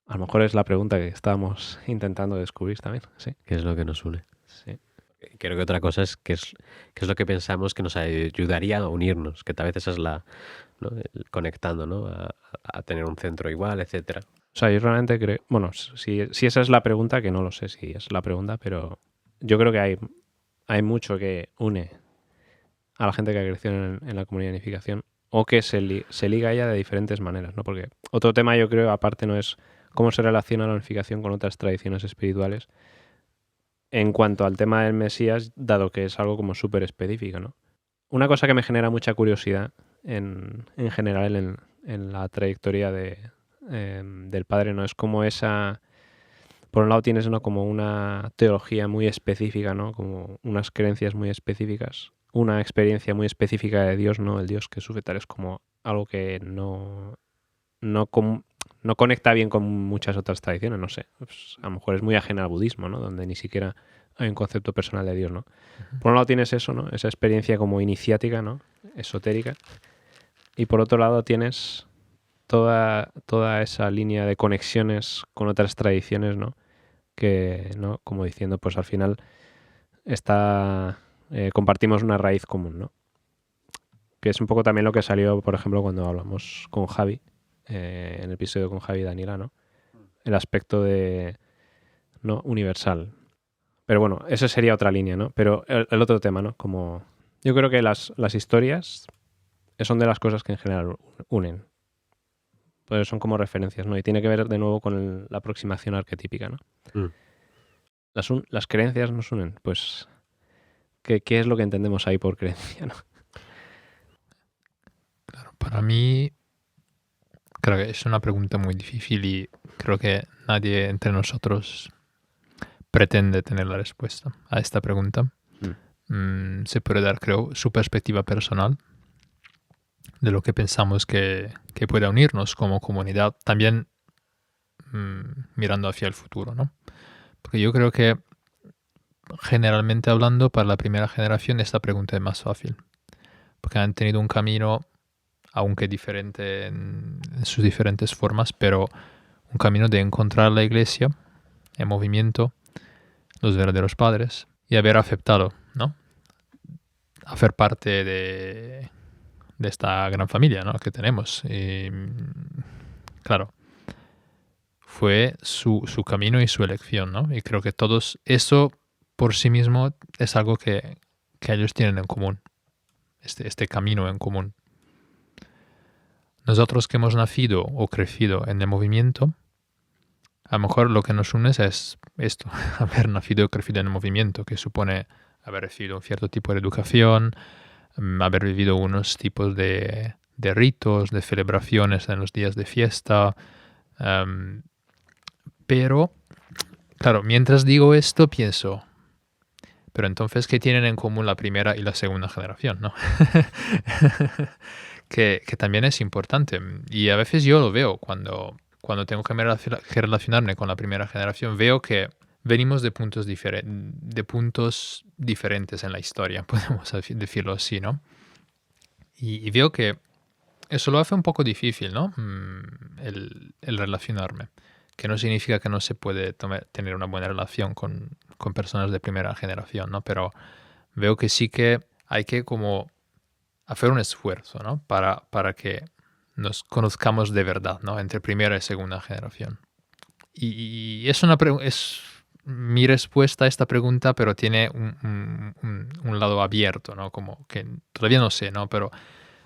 A lo mejor es la pregunta que estábamos intentando descubrir también, sí. ¿Qué es lo que nos une? Sí. Creo que otra cosa es qué es lo que pensamos que nos ayudaría a unirnos, que tal vez esa es ¿no? Conectando, ¿no? A tener un centro igual, etcétera. O sea, yo realmente creo... Bueno, si esa es la pregunta, que no lo sé si es la pregunta, pero yo creo que hay mucho que une a la gente que ha crecido en la comunidad de unificación o que se liga a ella de diferentes maneras, ¿no? Porque otro tema yo creo, aparte, no es cómo se relaciona la unificación con otras tradiciones espirituales en cuanto al tema del Mesías, dado que es algo como súper específico, ¿no? Una cosa que me genera mucha curiosidad en general en la trayectoria del Padre, ¿no? Es como esa... Por un lado tienes, ¿no? como una teología muy específica, ¿no? Como unas creencias muy específicas, una experiencia muy específica de Dios, ¿no? El Dios que sufre tal es como algo que no conecta bien con muchas otras tradiciones, no sé. Pues a lo mejor es muy ajena al budismo, ¿no? Donde ni siquiera hay un concepto personal de Dios, ¿no? Por un lado tienes eso, ¿no? Esa experiencia como iniciática, ¿no? Esotérica. Y por otro lado tienes toda esa línea de conexiones con otras tradiciones, ¿no? Que, ¿no? Como diciendo, pues al final compartimos una raíz común, ¿no? Que es un poco también lo que salió, por ejemplo, cuando hablamos con Javi, en el episodio con Javi y Daniela, ¿no? El aspecto de no universal. Pero bueno, esa sería otra línea, ¿no? Pero el otro tema, ¿no? Como yo creo que las historias son de las cosas que en general unen. Pues son como referencias, ¿no? Y tiene que ver de nuevo con la aproximación arquetípica, ¿no? Las creencias nos unen, pues ¿qué es lo que entendemos ahí por creencia, ¿no? Claro, para mí creo que es una pregunta muy difícil y creo que nadie entre nosotros pretende tener la respuesta a esta pregunta. Se puede dar, creo, su perspectiva personal de lo que pensamos que pueda unirnos como comunidad, también mirando hacia el futuro, ¿no? Porque yo creo que generalmente hablando, para la primera generación esta pregunta es más fácil, porque han tenido un camino, aunque diferente en sus diferentes formas, pero un camino de encontrar la iglesia en movimiento, los verdaderos padres, y haber aceptado, ¿no? Hacer parte de esta gran familia, ¿no? que tenemos. Y, claro, fue su camino y su elección, ¿no? Y creo que todos, eso por sí mismo es algo que ellos tienen en común, este camino en común. Nosotros que hemos nacido o crecido en el movimiento, a lo mejor lo que nos une es esto, haber nacido o crecido en el movimiento, que supone haber recibido un cierto tipo de educación, haber vivido unos tipos de ritos, de celebraciones en los días de fiesta. Pero, claro, mientras digo esto, pienso, pero entonces, ¿qué tienen en común la primera y la segunda generación, ¿no? que también es importante. Y a veces yo lo veo cuando tengo que relacionarme con la primera generación, veo que venimos de puntos diferentes en la historia, podemos decirlo así, ¿no? Y veo que eso lo hace un poco difícil, ¿no? El relacionarme. Que no significa que no se puede tener una buena relación con personas de primera generación, ¿no? Pero veo que sí que hay que como hacer un esfuerzo, ¿no? Para que nos conozcamos de verdad, ¿no? Entre primera y segunda generación. Y es mi respuesta a esta pregunta, pero tiene un lado abierto, ¿no? Como que todavía no sé, ¿no? Pero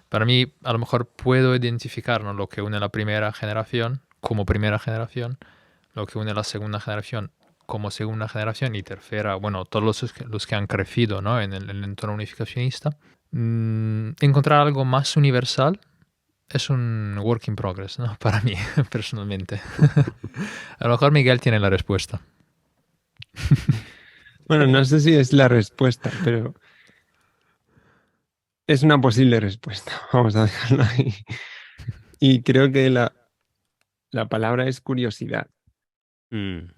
para mí, a lo mejor puedo identificar, ¿no? Lo que une la primera generación como primera generación, lo que une la segunda generación como segunda generación y tercera, bueno, todos los que han crecido, ¿no?, en el entorno unificacionista, encontrar algo más universal es un work in progress, ¿no? Para mí, personalmente. A lo mejor Miguel tiene la respuesta. Bueno, no sé si es la respuesta, pero es una posible respuesta. Vamos a dejarlo ahí. Y creo que la palabra es curiosidad Mm.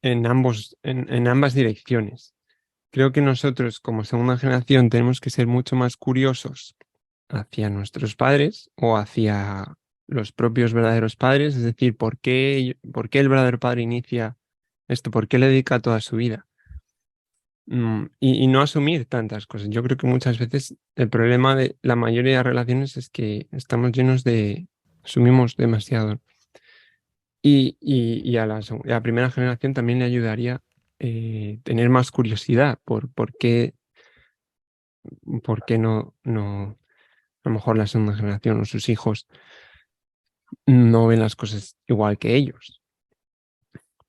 en ambas direcciones. Creo que nosotros, como segunda generación, tenemos que ser mucho más curiosos hacia nuestros padres o hacia los propios verdaderos padres, es decir, ¿por qué el verdadero padre inicia esto? ¿Por qué le dedica toda su vida? Y no asumir tantas cosas. Yo creo que muchas veces el problema de la mayoría de relaciones es que estamos llenos asumimos demasiado. Y a la primera generación también le ayudaría tener más curiosidad por qué no, a lo mejor la segunda generación o sus hijos no ven las cosas igual que ellos.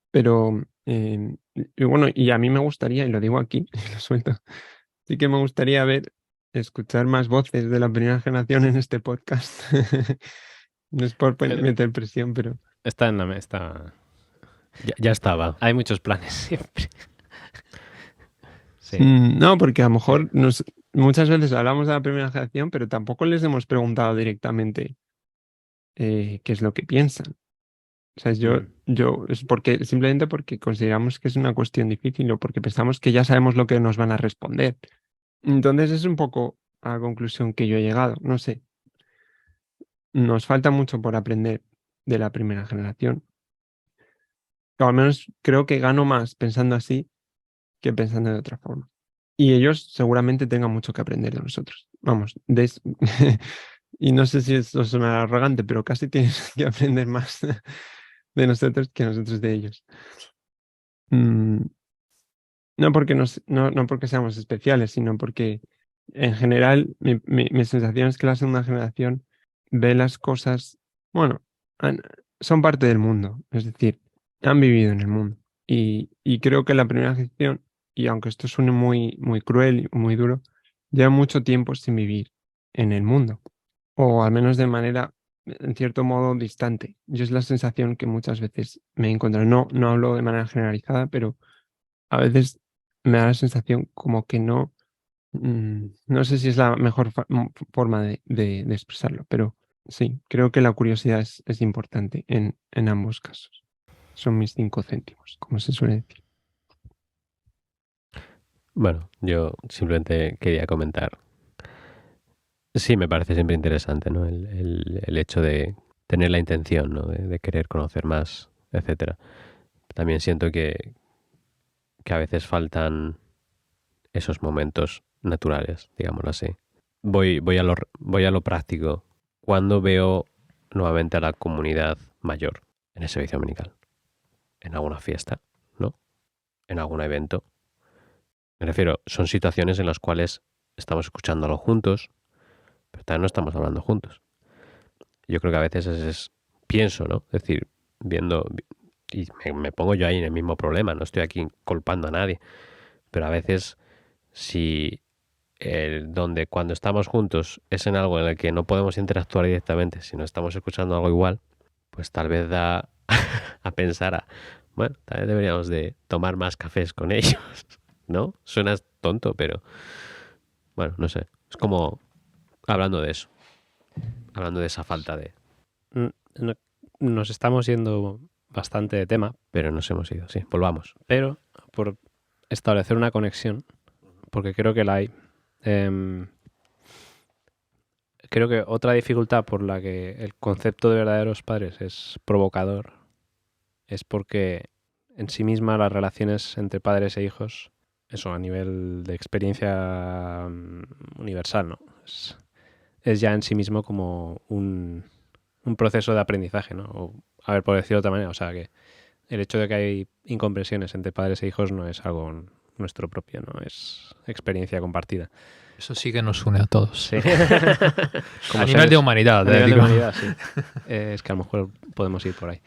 Pero, y bueno, y a mí me gustaría, y lo digo aquí, y lo suelto, sí que me gustaría escuchar más voces de la primera generación en este podcast. No es por meter presión, pero Está en la está. Ya estaba. Hay muchos planes siempre. Sí. no, porque a lo mejor muchas veces hablamos de la primera generación, pero tampoco les hemos preguntado directamente qué es lo que piensan. O sea, es simplemente porque consideramos que es una cuestión difícil o porque pensamos que ya sabemos lo que nos van a responder. Entonces es un poco a la conclusión que yo he llegado. No sé. Nos falta mucho por aprender de la primera generación. O al menos creo que gano más pensando así que pensando de otra forma. Y ellos seguramente tengan mucho que aprender de nosotros. Vamos, y no sé si eso suena arrogante, pero casi tienes que aprender más de nosotros que nosotros de ellos. No porque seamos especiales, sino porque en general mi sensación es que la segunda generación ve las cosas, bueno, son parte del mundo, es decir, han vivido en el mundo. Y creo que la primera generación, y aunque esto suene muy, muy cruel y muy duro, lleva mucho tiempo sin vivir en el mundo, o al menos de manera, en cierto modo, distante. Yo es la sensación que muchas veces me he encontrado. No hablo de manera generalizada, pero a veces me da la sensación como que no sé si es la mejor forma de expresarlo, pero sí, creo que la curiosidad es importante en ambos casos. Son mis 5 céntimos, como se suele decir. Bueno, yo simplemente quería comentar. Sí, me parece siempre interesante, ¿no? El hecho de tener la intención, ¿no? De querer conocer más, etcétera. También siento que a veces faltan esos momentos naturales, digámoslo así. Voy a lo práctico. Cuando veo nuevamente a la comunidad mayor en el servicio dominical, en alguna fiesta, ¿no? En algún evento. Me refiero, son situaciones en las cuales estamos escuchándolo juntos, pero también no estamos hablando juntos. Yo creo que a veces pienso, ¿no? Es decir, viendo, y me pongo yo ahí en el mismo problema, no estoy aquí culpando a nadie, pero a veces si cuando estamos juntos es en algo en el que no podemos interactuar directamente, si no estamos escuchando algo igual, pues tal vez da a pensar bueno, tal vez deberíamos de tomar más cafés con ellos, ¿no? Suena tonto, pero bueno, no sé. Es como hablando de eso, hablando de esa falta de... Nos estamos yendo bastante de tema, Pero nos hemos ido, sí, volvamos. pero por establecer una conexión, porque creo que la hay. Creo que otra dificultad por la que el concepto de verdaderos padres es provocador es porque en sí misma las relaciones entre padres e hijos, eso a nivel de experiencia universal, ¿no? Es ya en sí mismo como un proceso de aprendizaje, ¿no? O, a ver, por decirlo de otra manera, o sea que el hecho de que hay incomprensiones entre padres e hijos no es algo nuestro propio, ¿no? Es experiencia compartida. Eso sí que nos une a todos. Sí. A nivel de humanidad. A nivel de digo. humanidad, sí. Es que a lo mejor podemos ir por ahí.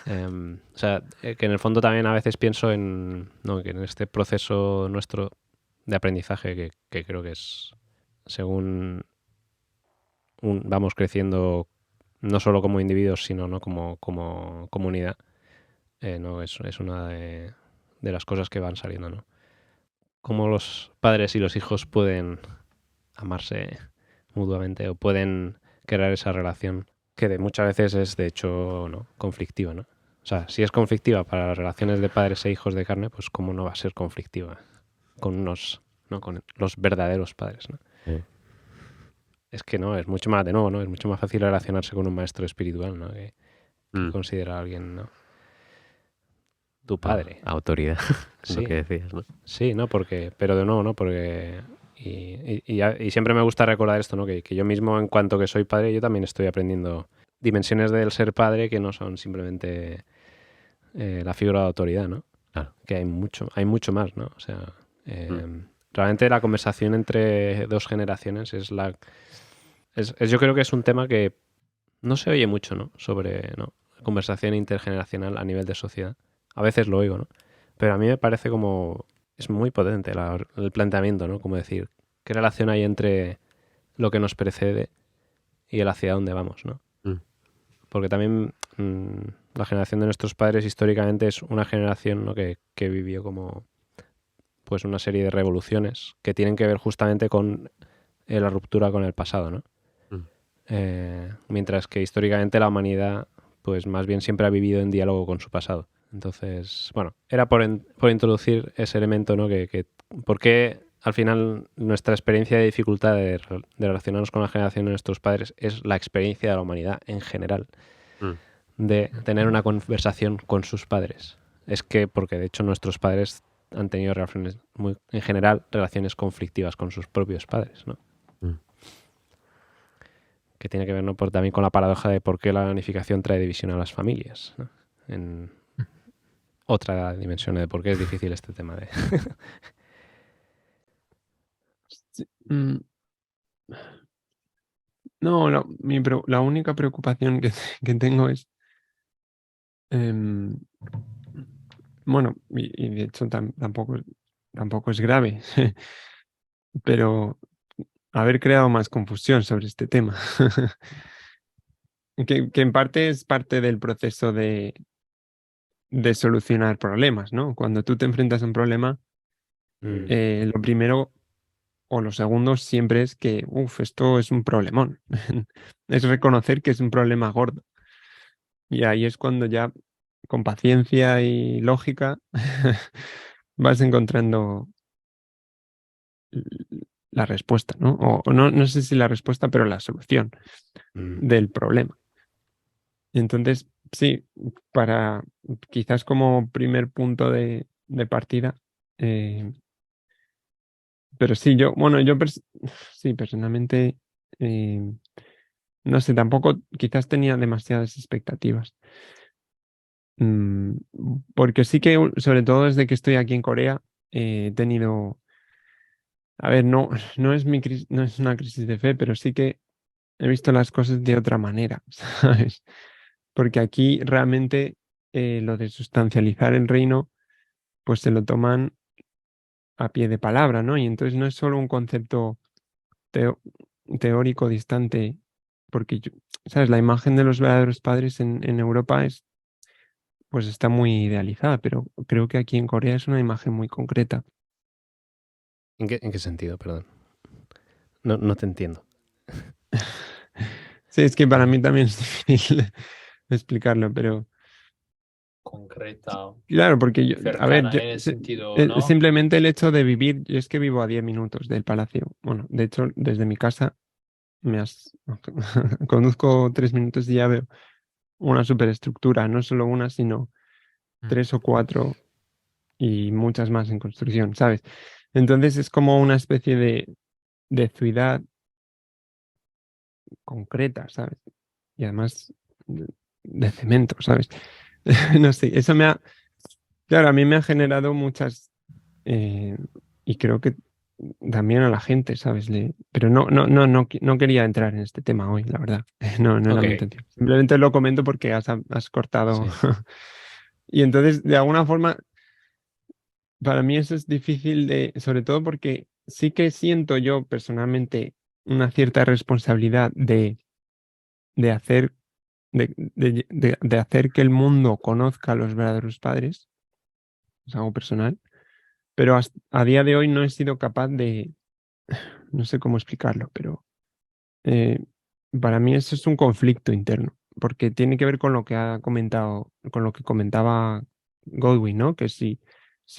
O sea, que en el fondo también a veces pienso en, ¿no? que en este proceso nuestro de aprendizaje que creo que es según vamos creciendo no solo como individuos, sino ¿no? como comunidad, ¿no? Es una de las cosas que van saliendo, ¿no? Cómo los padres y los hijos pueden amarse mutuamente o pueden crear esa relación que de muchas veces es de hecho ¿no? conflictiva, ¿no? O sea, si es conflictiva para las relaciones de padres e hijos de carne, pues cómo no va a ser conflictiva con con los verdaderos padres, ¿no? Sí. Es que no, es mucho más, de nuevo, ¿no? Es mucho más fácil relacionarse con un maestro espiritual, ¿no? Que considera a alguien, ¿no? Tu padre. Autoridad, es Sí. lo que decías, ¿no? Sí, ¿no? Porque, pero de nuevo, ¿no? Porque... Y siempre me gusta recordar esto, ¿no? Que yo mismo, en cuanto que soy padre, yo también estoy aprendiendo dimensiones del ser padre que no son simplemente la figura de autoridad, ¿no? Claro. Que hay mucho más, ¿no? O sea, realmente la conversación entre dos generaciones yo creo que es un tema que no se oye mucho, ¿no? Sobre, ¿no? Conversación intergeneracional a nivel de sociedad. A veces lo oigo, ¿no? Pero a mí me parece como... Es muy potente el planteamiento, ¿no? Como decir, ¿qué relación hay entre lo que nos precede y el hacia dónde vamos, ¿no? Porque también la generación de nuestros padres históricamente es una generación, ¿no? que vivió como pues una serie de revoluciones que tienen que ver justamente con la ruptura con el pasado, ¿no? Mientras que históricamente la humanidad pues más bien siempre ha vivido en diálogo con su pasado. Entonces, bueno, era por introducir ese elemento, ¿no? Que por qué al final nuestra experiencia de dificultad de relacionarnos con la generación de nuestros padres es la experiencia de la humanidad en general, de tener una conversación con sus padres. Es que, porque de hecho nuestros padres han tenido relaciones, en general, relaciones conflictivas con sus propios padres, ¿no? Que tiene que ver, ¿no? También con la paradoja de por qué la unificación trae división a las familias, ¿no? En otra dimensión de por qué es difícil este tema de... Sí, no, la única preocupación que tengo es, bueno, y de hecho tampoco es grave, pero haber creado más confusión sobre este tema, que en parte es parte del proceso de solucionar problemas, ¿no? Cuando tú te enfrentas a un problema, lo primero o lo segundo siempre es que, esto es un problemón. Es reconocer que es un problema gordo. Y ahí es cuando ya, con paciencia y lógica, vas encontrando la respuesta, ¿no? O no sé si la respuesta, pero la solución del problema. Entonces, sí, para quizás como primer punto de partida, pero sí, yo sí, personalmente, no sé, tampoco quizás tenía demasiadas expectativas. Porque sí que, sobre todo desde que estoy aquí en Corea, he tenido, a ver, no es no es una crisis de fe, pero sí que he visto las cosas de otra manera, ¿sabes? Porque aquí realmente lo de sustancializar el reino, pues se lo toman a pie de palabra, ¿no? Y entonces no es solo un concepto teórico distante, porque, ¿sabes? La imagen de los verdaderos padres en Europa pues está muy idealizada, pero creo que aquí en Corea es una imagen muy concreta. ¿En qué sentido? Perdón. No te entiendo. Sí, es que para mí también es difícil explicarlo, pero Concreta, claro, porque yo, a ver, cercana, en el sentido, ¿no? simplemente el hecho de vivir, yo es que vivo a 10 minutos del palacio. Bueno, de hecho, desde mi casa conduzco 3 minutos y ya veo una superestructura, no solo una, sino 3 o 4 y muchas más en construcción, ¿sabes? Entonces es como una especie de ciudad concreta, ¿sabes? Y además de cemento, ¿sabes? No sé, eso claro, a mí me ha generado muchas, y creo que también a la gente, ¿sabes? Pero no quería entrar en este tema hoy, la verdad. No era mi Ok, intención. Simplemente lo comento porque has cortado. sí. Y entonces, de alguna forma, para mí eso es difícil sobre todo porque sí que siento yo personalmente una cierta responsabilidad de hacer, de hacer que el mundo conozca a los verdaderos padres. Es algo personal. Pero a día de hoy no he sido capaz no sé cómo explicarlo, pero eh, para mí eso es un conflicto interno, porque tiene que ver con lo que ha comentado, con lo que comentaba Godwin, ¿no? Que si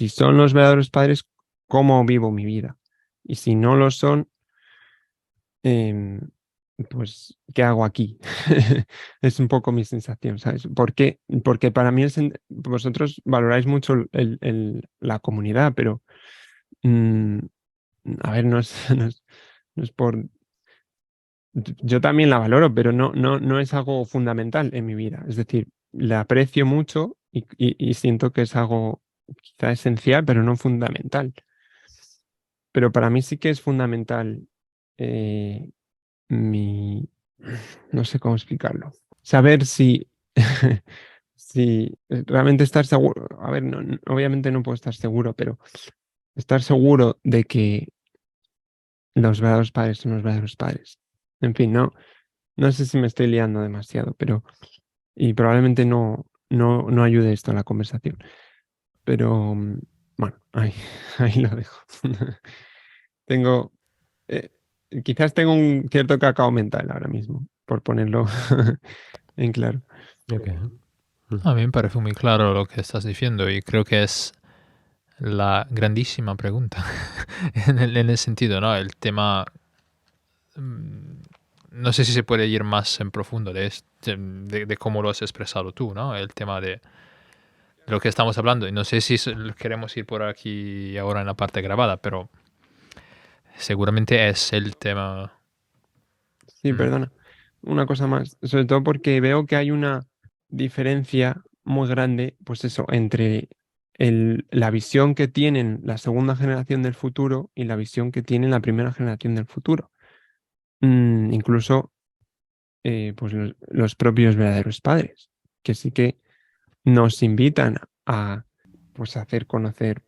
son los verdaderos padres, ¿cómo vivo mi vida? Y si no lo son, em, pues, ¿qué hago aquí? Es un poco mi sensación, ¿sabes? Porque para mí vosotros valoráis mucho la comunidad, pero mm, a ver, no es por... Yo también la valoro, pero no es algo fundamental en mi vida. Es decir, la aprecio mucho y siento que es algo quizá esencial, pero no fundamental. Pero para mí sí que es fundamental eh, mi... No sé cómo explicarlo. Saber si realmente estar seguro. A ver, obviamente no puedo estar seguro, pero estar seguro de que los verdaderos padres son los verdaderos padres. En fin, no sé si me estoy liando demasiado, pero y probablemente no ayude esto a la conversación. Pero bueno, ahí, ahí lo dejo. Tengo, eh, quizás tengo un cierto cacao mental ahora mismo, por ponerlo en claro. Ok. A mí me parece muy claro lo que estás diciendo y creo que es la grandísima pregunta en el sentido, ¿no? El tema, no sé si se puede ir más en profundo de cómo lo has expresado tú, ¿no? El tema de lo que estamos hablando. Y no sé si queremos ir por aquí ahora en la parte grabada, pero seguramente es el tema. Sí, Mm, perdona. Una cosa más, sobre todo porque veo que hay una diferencia muy grande, pues eso, entre la visión que tienen la segunda generación del futuro y la visión que tiene la primera generación del futuro. Incluso pues los propios verdaderos padres, que sí que nos invitan a pues hacer conocer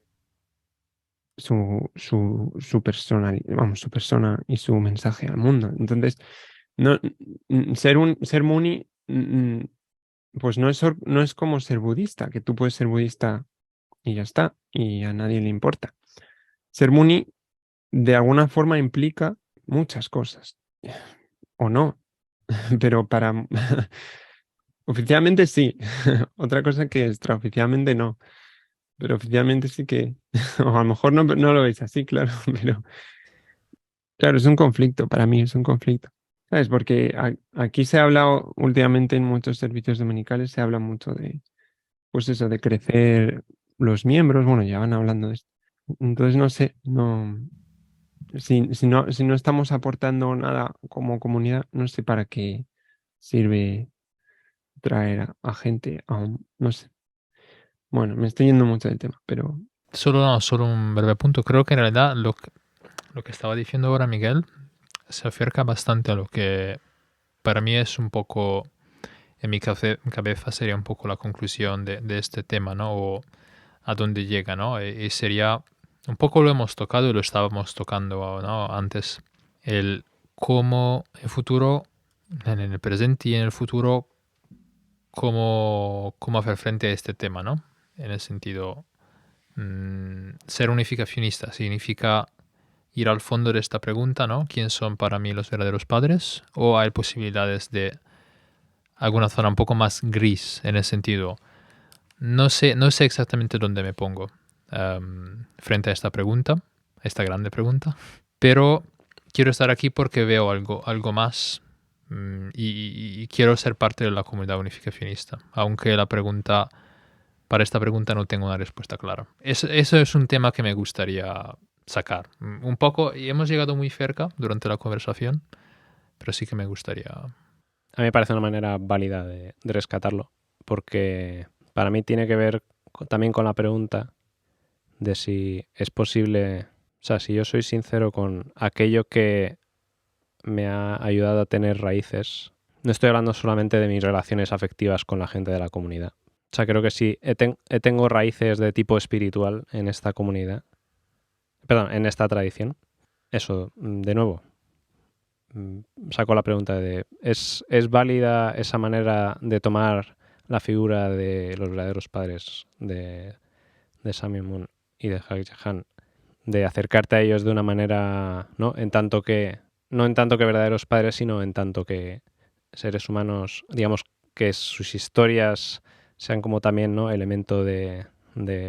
su personalidad, vamos, su persona y su mensaje al mundo. Entonces, no, ser Muni, pues no es como ser budista, que tú puedes ser budista y ya está, y a nadie le importa. Ser Muni de alguna forma implica muchas cosas, o no, pero oficialmente sí. Otra cosa que extraoficialmente no. Pero oficialmente sí que. O a lo mejor no lo veis así, claro. Pero claro, es un conflicto. Para mí es un conflicto. ¿Sabes? Porque aquí se ha hablado últimamente en muchos servicios dominicales, se habla mucho pues eso, de crecer los miembros. Bueno, ya van hablando de esto. Entonces no sé, si no estamos aportando nada como comunidad, no sé para qué sirve traer a gente no sé. Bueno, me estoy yendo mucho del tema, pero solo un breve punto. Creo que en realidad lo que estaba diciendo ahora Miguel se acerca bastante a lo que para mí es un poco, en mi cabeza sería un poco la conclusión de este tema, ¿no? O a dónde llega, ¿no? Y sería, un poco lo hemos tocado y lo estábamos tocando, ¿no? Antes, el cómo en futuro, en el presente y en el futuro, cómo hacer frente a este tema, ¿no? En el sentido, ser unificacionista significa ir al fondo de esta pregunta, ¿no? ¿Quién son para mí los verdaderos padres? ¿O hay posibilidades de alguna zona un poco más gris en el sentido? No sé exactamente dónde me pongo frente a esta pregunta, esta grande pregunta, pero quiero estar aquí porque veo algo más y quiero ser parte de la comunidad unificacionista, aunque para esta pregunta no tengo una respuesta clara. Eso es un tema que me gustaría sacar. Un poco, y hemos llegado muy cerca durante la conversación, pero sí que me gustaría. A mí me parece una manera válida de rescatarlo, porque para mí tiene que ver también con la pregunta de si es posible sea, si yo soy sincero con aquello que me ha ayudado a tener raíces, no estoy hablando solamente de mis relaciones afectivas con la gente de la comunidad. O sea, creo que sí, tengo raíces de tipo espiritual en esta comunidad. Perdón, en esta tradición. Eso, de nuevo, saco la pregunta de, ¿es válida esa manera de tomar la figura de los verdaderos padres de Sammy Moon y de Jackie Chan, de acercarte a ellos de una manera, ¿no? No en tanto que verdaderos padres, sino en tanto que seres humanos, digamos, que sus historias sean como también, ¿no?, elemento de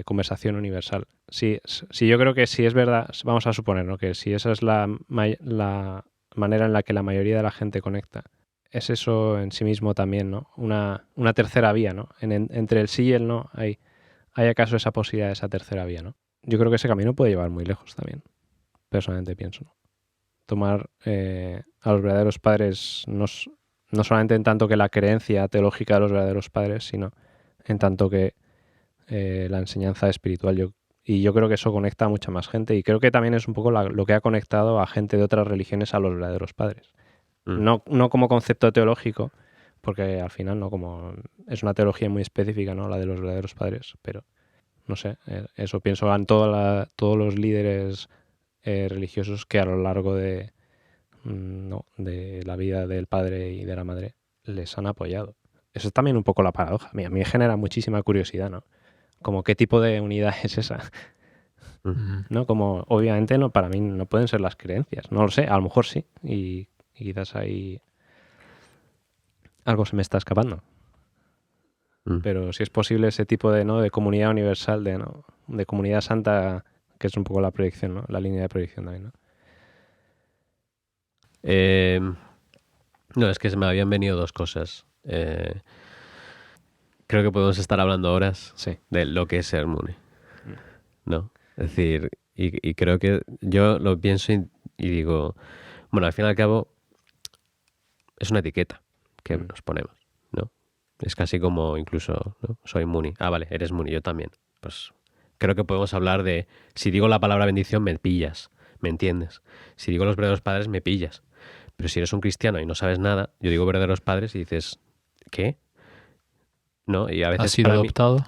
conversación universal. Sí, yo creo que si es verdad, vamos a suponer, ¿no?, que si esa es la manera en la que la mayoría de la gente conecta, es eso en sí mismo también, ¿no? Una tercera vía, ¿no? Entre el sí y el no hay acaso esa posibilidad de esa tercera vía, ¿no? Yo creo que ese camino puede llevar muy lejos también, personalmente pienso, ¿no? Tomar a los verdaderos padres no solamente en tanto que la creencia teológica de los verdaderos padres, sino en tanto que la enseñanza espiritual. Y yo creo que eso conecta a mucha más gente, y creo que también es un poco lo que ha conectado a gente de otras religiones a los verdaderos padres. No como concepto teológico, porque al final no como es una teología muy específica, ¿no?, la de los verdaderos padres, pero no sé, eso pienso en todos los líderes religiosos que a lo largo de la vida del padre y de la madre les han apoyado. Eso es también un poco la paradoja. A mí me genera muchísima curiosidad, ¿no? Como qué tipo de unidad es esa, ¿no? Como obviamente no, para mí no pueden ser las creencias, no lo sé, a lo mejor sí, y quizás ahí algo se me está escapando. Pero si es posible ese tipo de comunidad universal, de comunidad santa, que es un poco la proyección, ¿no? La línea de proyección también, ¿no? No, es que se me habían venido dos cosas. Creo que podemos estar hablando horas de lo que es ser Mooney, ¿no? Es decir, y creo que yo lo pienso y digo, bueno, al fin y al cabo es una etiqueta que nos ponemos, ¿no? Es casi como incluso, ¿no? Soy Mooney. Ah, vale, eres Mooney, yo también. Pues creo que podemos hablar de, si digo la palabra bendición, me pillas, ¿me entiendes? Si digo los verdaderos padres, me pillas. Pero si eres un cristiano y no sabes nada, yo digo verdaderos padres y dices, ¿qué? ¿No? Y a veces ¿Has sido adoptado?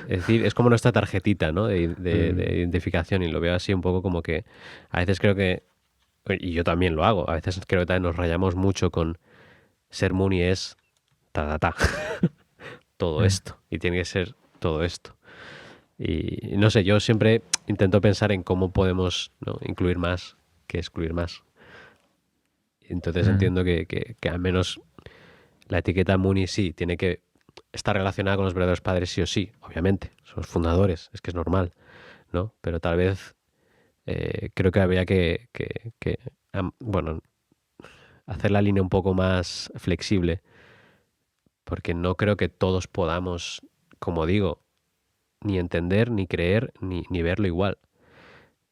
Es decir, es como nuestra tarjetita, ¿no?, de identificación, y lo veo así un poco como que a veces creo que, y yo también lo hago, a veces creo que también nos rayamos mucho con ser Mooney es todo esto, y tiene que ser todo esto. Y no sé, yo siempre intento pensar en cómo podemos, ¿no?, incluir más que excluir más. Entonces entiendo que al menos la etiqueta Mooney sí tiene que estar relacionada con los verdaderos padres sí o sí, obviamente, son los fundadores, es que es normal, ¿no? Pero tal vez creo que habría que bueno, hacer la línea un poco más flexible, porque no creo que todos podamos, como digo, ni entender, ni creer, ni verlo igual.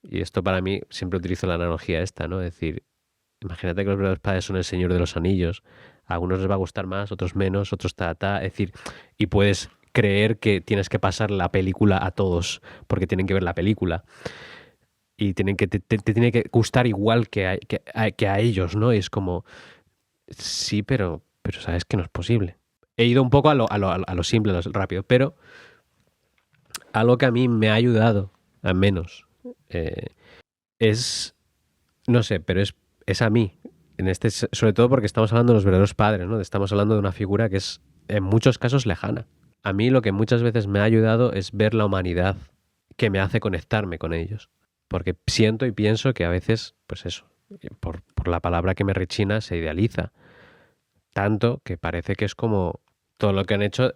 Y esto para mí, siempre utilizo la analogía esta, ¿no? Es decir, imagínate que los verdaderos padres son el Señor de los Anillos. A algunos les va a gustar más, otros menos, otros es decir, y puedes creer que tienes que pasar la película a todos porque tienen que ver la película y te tiene que gustar igual que a ellos, ¿no? Y es como, sí, pero sabes que no es posible. He ido un poco a lo simple, a lo rápido, pero algo que a mí me ha ayudado, al menos, es, no sé, pero es a mí. Sobre todo porque estamos hablando de los verdaderos padres, ¿no? Estamos hablando de una figura que es en muchos casos lejana. A mí lo que muchas veces me ha ayudado es ver la humanidad que me hace conectarme con ellos. Porque siento y pienso que a veces, pues eso, por la palabra que me rechina, se idealiza. Tanto que parece que es como todo lo que han hecho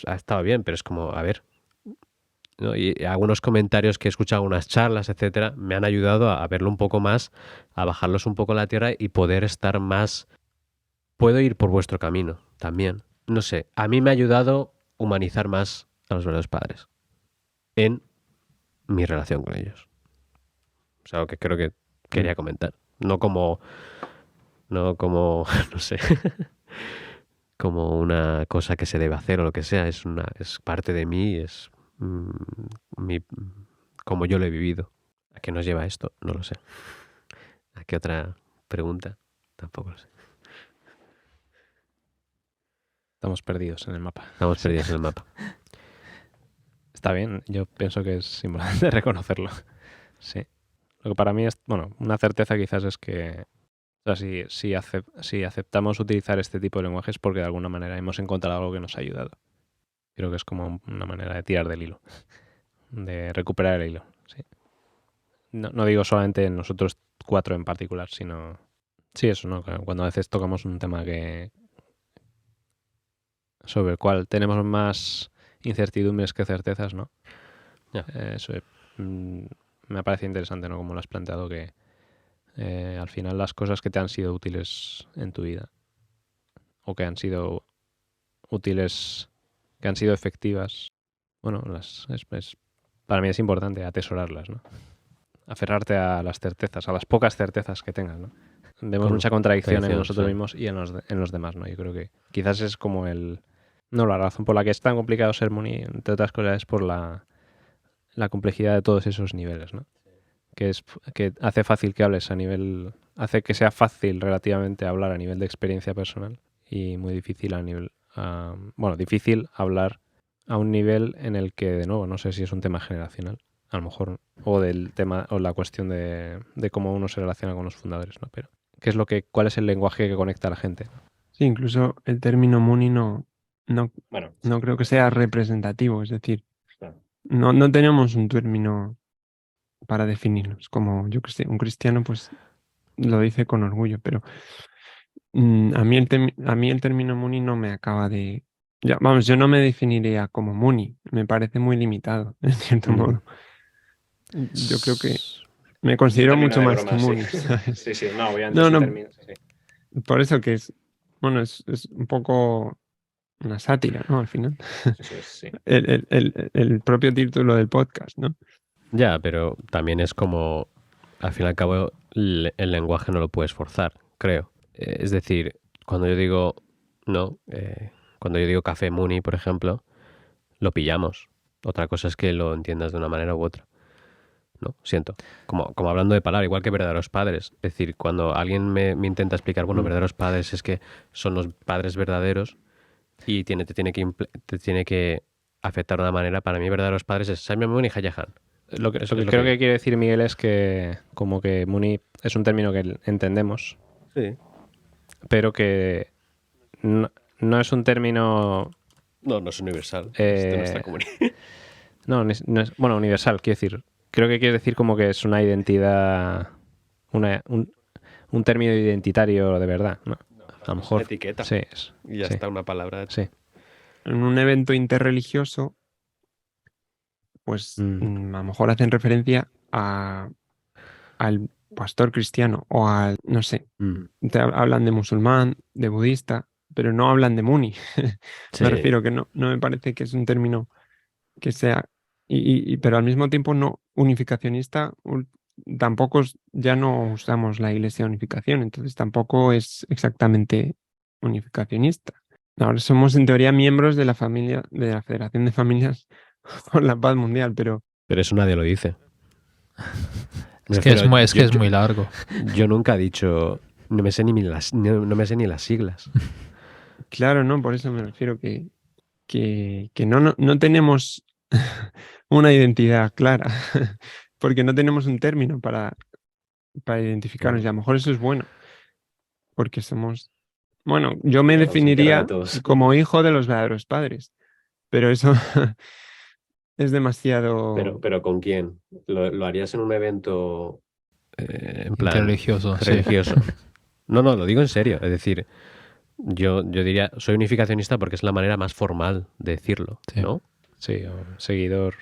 ha estado bien, pero es como, a ver, ¿no? Y algunos comentarios que he escuchado, unas charlas, etcétera, me han ayudado a verlo un poco más, a bajarlos un poco a la tierra y poder estar más. Puedo ir por vuestro camino también. No sé, a mí me ha ayudado humanizar más a los verdaderos padres en mi relación con ellos. Es algo que creo que quería comentar. No como, no sé, como una cosa que se debe hacer o lo que sea. Es parte de mí, es como yo lo he vivido. ¿A qué nos lleva esto? No lo sé. ¿A qué otra pregunta? Tampoco lo sé. Estamos perdidos en el mapa. Estamos perdidos en el mapa. Está bien, yo pienso que es importante reconocerlo. Sí. Lo que para mí es, bueno, una certeza quizás es que, o sea, si aceptamos utilizar este tipo de lenguaje es porque de alguna manera hemos encontrado algo que nos ha ayudado. Creo que es como una manera de tirar del hilo, de recuperar el hilo. Sí. No digo solamente nosotros 4 en particular, sino... Sí, eso, ¿no? Cuando a veces tocamos un tema sobre el cual tenemos más incertidumbres que certezas, ¿no? Ya. Eso me parece interesante, ¿no? Como lo has planteado, que al final las cosas que te han sido útiles en tu vida o que han sido útiles, que han sido efectivas, bueno, para mí es importante atesorarlas, ¿no? Aferrarte a las certezas, a las pocas certezas que tengas, ¿no? Vemos mucha contradicción en nosotros mismos y en los demás, ¿no? Yo creo que quizás es como la razón por la que es tan complicado ser Muni, entre otras cosas, es por la complejidad de todos esos niveles, ¿no? Que hace fácil que hables hace que sea fácil relativamente hablar a nivel de experiencia personal y muy difícil difícil hablar a un nivel en el que, de nuevo, no sé si es un tema generacional, a lo mejor, o del tema, o la cuestión de cómo uno se relaciona con los fundadores, ¿no? Pero, ¿cuál es el lenguaje que conecta a la gente? Sí, incluso el término Muni no Bueno, creo que sea representativo, es decir, claro. no tenemos un término para definirnos. Como yo que sé, un cristiano pues lo dice con orgullo, pero a mí el término Muni no me acaba de... yo no me definiría como Muni, me parece muy limitado, en cierto modo. Yo creo que me considero mucho más que Muni, ¿sabes? Sí, no, obviamente No, es un no, término. Sí. por eso que es un poco una sátira, ¿no? Al final. Eso es, sí. El propio título del podcast, ¿no? Ya, pero también es como, al fin y al cabo, el lenguaje no lo puedes forzar, creo. Es decir, cuando yo digo, cuando yo digo café Muni, por ejemplo, lo pillamos. Otra cosa es que lo entiendas de una manera u otra. ¿No? Siento. Como hablando de palabra, igual que verdaderos padres. Es decir, cuando alguien me intenta explicar, bueno, verdaderos padres es que son los padres verdaderos y te tiene que afectar de una manera. Para mí, verdaderos padres es Simon Muni y Hayahan. Lo que creo que quiere decir Miguel es que como que Muni es un término que entendemos, Sí. pero que no es un término... No es universal. Es de nuestra comunidad. No es, bueno, universal, quiero decir. Creo que quiere decir como que es una identidad, un término identitario de verdad, ¿no? A lo mejor... Etiqueta. Sí. Y ya está una palabra. Sí. En un evento interreligioso, pues a lo mejor hacen referencia al pastor cristiano o al, no sé, hablan de musulmán, de budista, pero no hablan de Muni. Sí. Me refiero que no me parece que es un término que sea, pero al mismo tiempo no unificacionista, tampoco ya no usamos la iglesia de unificación, entonces tampoco es exactamente unificacionista. Ahora somos en teoría miembros de la familia, de la Federación de Familias por la Paz Mundial, pero eso nadie lo dice. Es que es muy largo. Yo nunca he dicho, no me sé ni las siglas. Claro, no, por eso me refiero que no tenemos una identidad clara, porque no tenemos un término para identificarnos, y a lo mejor eso es bueno, porque somos... Bueno, yo me definiría como hijo de los verdaderos padres, pero eso es demasiado... Pero ¿con quién? ¿Lo harías en un evento en plan religioso? Religioso. Sí. No, lo digo en serio. Es decir, yo diría, soy unificacionista porque es la manera más formal de decirlo, sí. ¿no? Sí, o seguidor.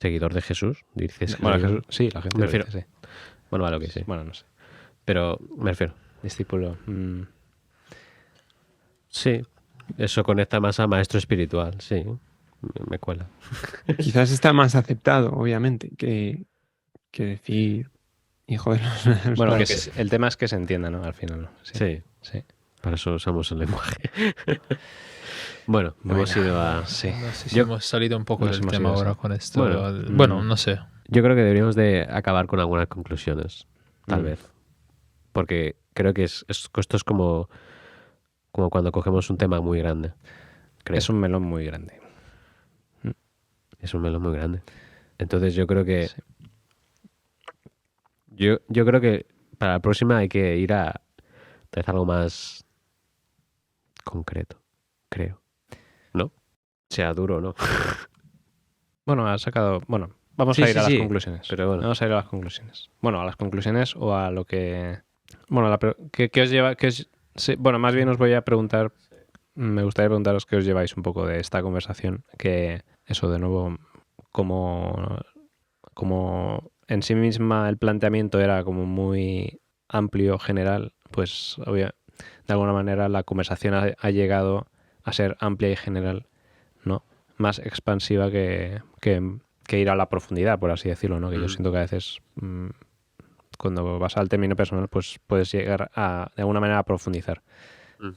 ¿Seguidor de Jesús? Dices bueno, Jesús, sí, la gente me refiero. Dice, sí. Bueno, vale, que sí. Bueno, no sé. Pero me refiero. Discípulo. Sí, eso conecta más a maestro espiritual, sí. Me cuela. Quizás está más aceptado, obviamente, que decir hijo de los bueno, el tema es que se entienda, ¿no? Al final, ¿no? Sí. Para eso usamos el lenguaje. Bueno, hemos Bueno, ido a... sí. No sé si Yo- hemos salido un poco Nos del hemos tema ido, ahora sí. con esto. Bueno, Bueno, no sé. Yo creo que deberíamos de acabar con algunas conclusiones, tal Mm. vez. Porque creo que esto es como cuando cogemos un tema muy grande. Creo. Es un melón muy grande. Es un melón muy grande. Entonces yo creo que... Sí. Yo creo que para la próxima hay que ir a tal vez algo más concreto, creo. ¿No? Sea duro, ¿no? Bueno, has sacado... Bueno, vamos Sí, a ir sí, a las sí, conclusiones. pero bueno. Vamos a ir a las conclusiones. Bueno, a las conclusiones o a lo que... Bueno, ¿qué os lleva...? Sí, bueno, más bien os voy a preguntar... Me gustaría preguntaros qué os lleváis un poco de esta conversación. Que eso, de nuevo, como en sí misma el planteamiento era como muy amplio, general, pues de alguna manera la conversación ha llegado a ser amplia y general, ¿no? Más expansiva que ir a la profundidad, por así decirlo, ¿no? Que yo siento que a veces cuando vas al término personal, pues puedes llegar a, de alguna manera, a profundizar.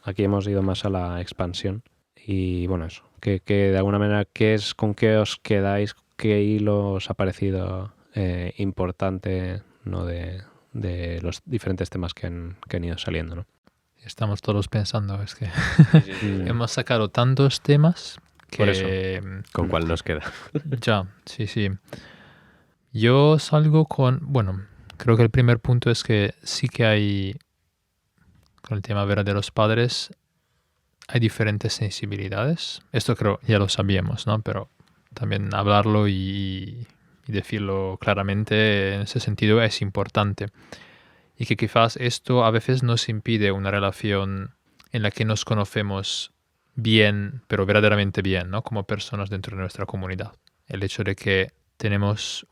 Aquí hemos ido más a la expansión y bueno, eso, que de alguna manera, ¿con qué os quedáis? ¿Qué hilo os ha parecido importante, ¿no? de los diferentes temas que han ido saliendo, ¿no? Estamos todos pensando, es que Mm. hemos sacado tantos temas Por eso. que... ¿Con cuál nos queda? Ya, sí, sí. Yo salgo con... Bueno, creo que el primer punto es que sí que hay... Con el tema verdaderos padres hay diferentes sensibilidades. Esto creo ya lo sabíamos, ¿no? Pero también hablarlo y decirlo claramente en ese sentido es importante. Y que quizás esto a veces nos impide una relación en la que nos conocemos bien, pero verdaderamente bien, ¿no? Como personas dentro de nuestra comunidad. El hecho de que tenemos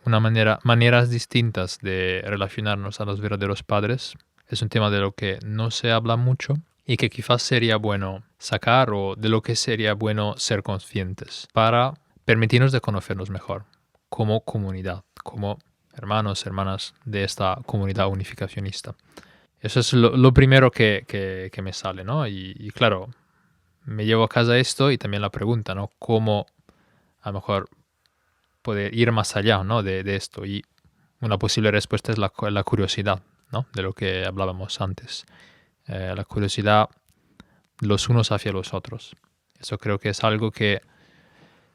maneras distintas de relacionarnos a los verdaderos padres es un tema de lo que no se habla mucho y que quizás sería bueno sacar o de lo que sería bueno ser conscientes para permitirnos de conocernos mejor como comunidad, como hermanos, hermanas de esta comunidad unificacionista. Eso es lo primero que me sale, ¿no? Y claro, me llevo a casa esto y también la pregunta, ¿no? ¿Cómo a lo mejor poder ir más allá, ¿no? de esto? Y una posible respuesta es la curiosidad, ¿no? De lo que hablábamos antes. La curiosidad los unos hacia los otros. Eso creo que es algo que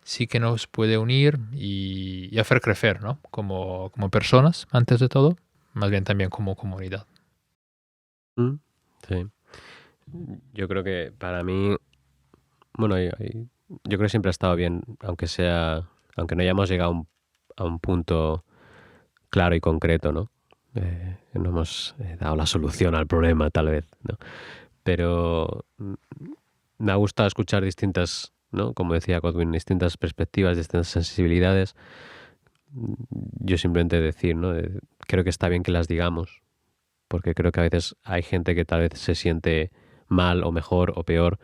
sí que nos puede unir y hacer crecer, ¿no? Como personas, antes de todo, más bien también como comunidad. Sí. Yo creo que para mí, bueno, yo creo que siempre ha estado bien, aunque no hayamos llegado a un punto claro y concreto, ¿no? No hemos dado la solución al problema, tal vez, ¿no? Pero me ha gustado escuchar distintas, ¿no? Como decía Godwin, distintas perspectivas, distintas sensibilidades. Yo simplemente decir, ¿no? Creo que está bien que las digamos, porque creo que a veces hay gente que tal vez se siente mal o mejor o peor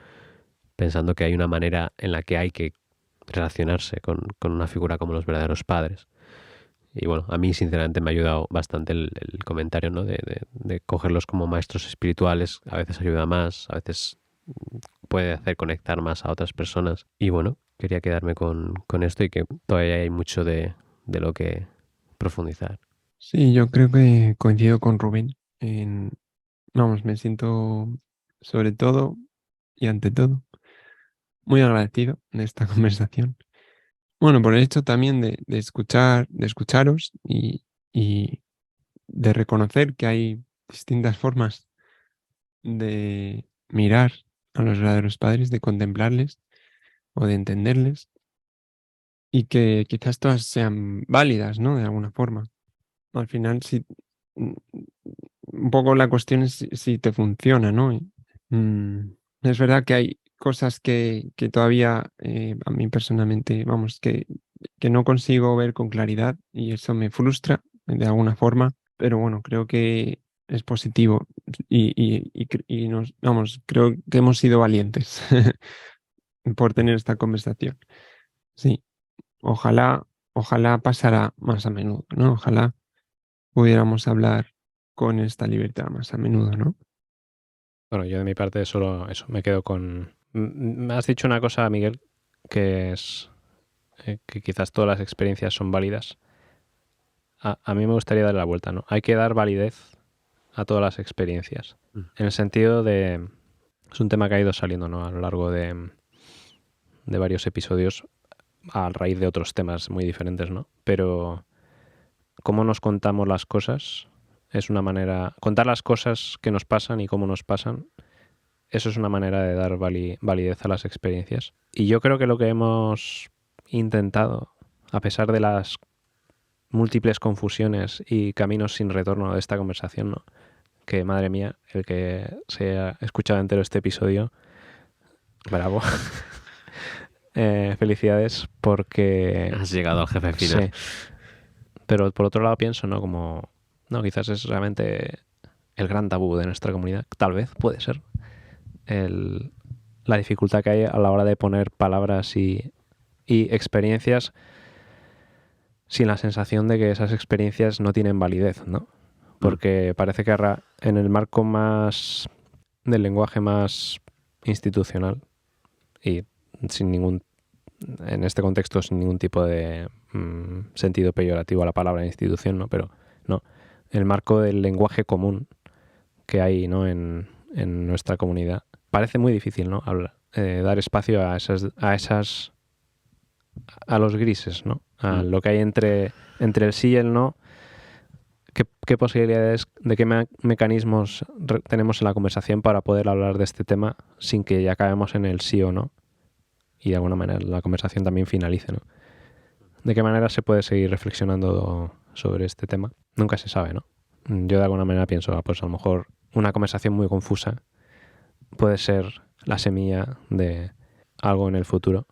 pensando que hay una manera en la que hay que relacionarse con una figura como los verdaderos padres. Y bueno, a mí sinceramente me ha ayudado bastante el comentario, ¿no? de cogerlos como maestros espirituales. A veces ayuda más, a veces puede hacer conectar más a otras personas. Y bueno, quería quedarme con esto y que todavía hay mucho de lo que profundizar. Sí, yo creo que coincido con Rubén. Vamos, me siento sobre todo y ante todo muy agradecido de esta conversación. Bueno, por el hecho también de escucharos y de reconocer que hay distintas formas de mirar a los verdaderos padres, de contemplarles o de entenderles y que quizás todas sean válidas, ¿no? De alguna forma. Al final, un poco la cuestión es si te funciona, ¿no? Es verdad que hay cosas que todavía a mí personalmente, vamos, que no consigo ver con claridad y eso me frustra de alguna forma, pero bueno, creo que es positivo y vamos, creo que hemos sido valientes por tener esta conversación. Sí, ojalá pasara más a menudo, ¿no? Ojalá pudiéramos hablar con esta libertad más a menudo, ¿no? Bueno, yo de mi parte solo eso, me quedo con Me has dicho una cosa, Miguel, que es que quizás todas las experiencias son válidas. A mí me gustaría darle la vuelta, ¿no? Hay que dar validez a todas las experiencias. En el sentido de... Es un tema que ha ido saliendo, ¿no? A lo largo de varios episodios a raíz de otros temas muy diferentes, ¿no? Pero cómo nos contamos las cosas es una manera... Contar las cosas que nos pasan y cómo nos pasan, eso es una manera de dar validez a las experiencias. Y yo creo que lo que hemos intentado, a pesar de las múltiples confusiones y caminos sin retorno de esta conversación, ¿no? Que, madre mía, el que se ha escuchado entero este episodio, bravo. Felicidades porque... Has llegado al jefe final. Sí. Pero por otro lado pienso, ¿no? Como... No, quizás es realmente el gran tabú de nuestra comunidad. Tal vez, puede ser. La dificultad que hay a la hora de poner palabras y experiencias sin la sensación de que esas experiencias no tienen validez, ¿no? Porque parece que en el marco más del lenguaje más institucional y en este contexto sin ningún tipo de sentido peyorativo a la palabra institución, ¿no? Pero no, el marco del lenguaje común que hay, ¿no? en nuestra comunidad parece muy difícil, ¿no? Dar espacio a los grises, ¿no? A lo que hay entre el sí y el no. ¿Qué posibilidades, de qué mecanismos tenemos en la conversación para poder hablar de este tema sin que ya acabemos en el sí o no? Y de alguna manera la conversación también finalice, ¿no? ¿De qué manera se puede seguir reflexionando sobre este tema? Nunca se sabe, ¿no? Yo de alguna manera pienso, pues a lo mejor una conversación muy confusa puede ser la semilla de algo en el futuro.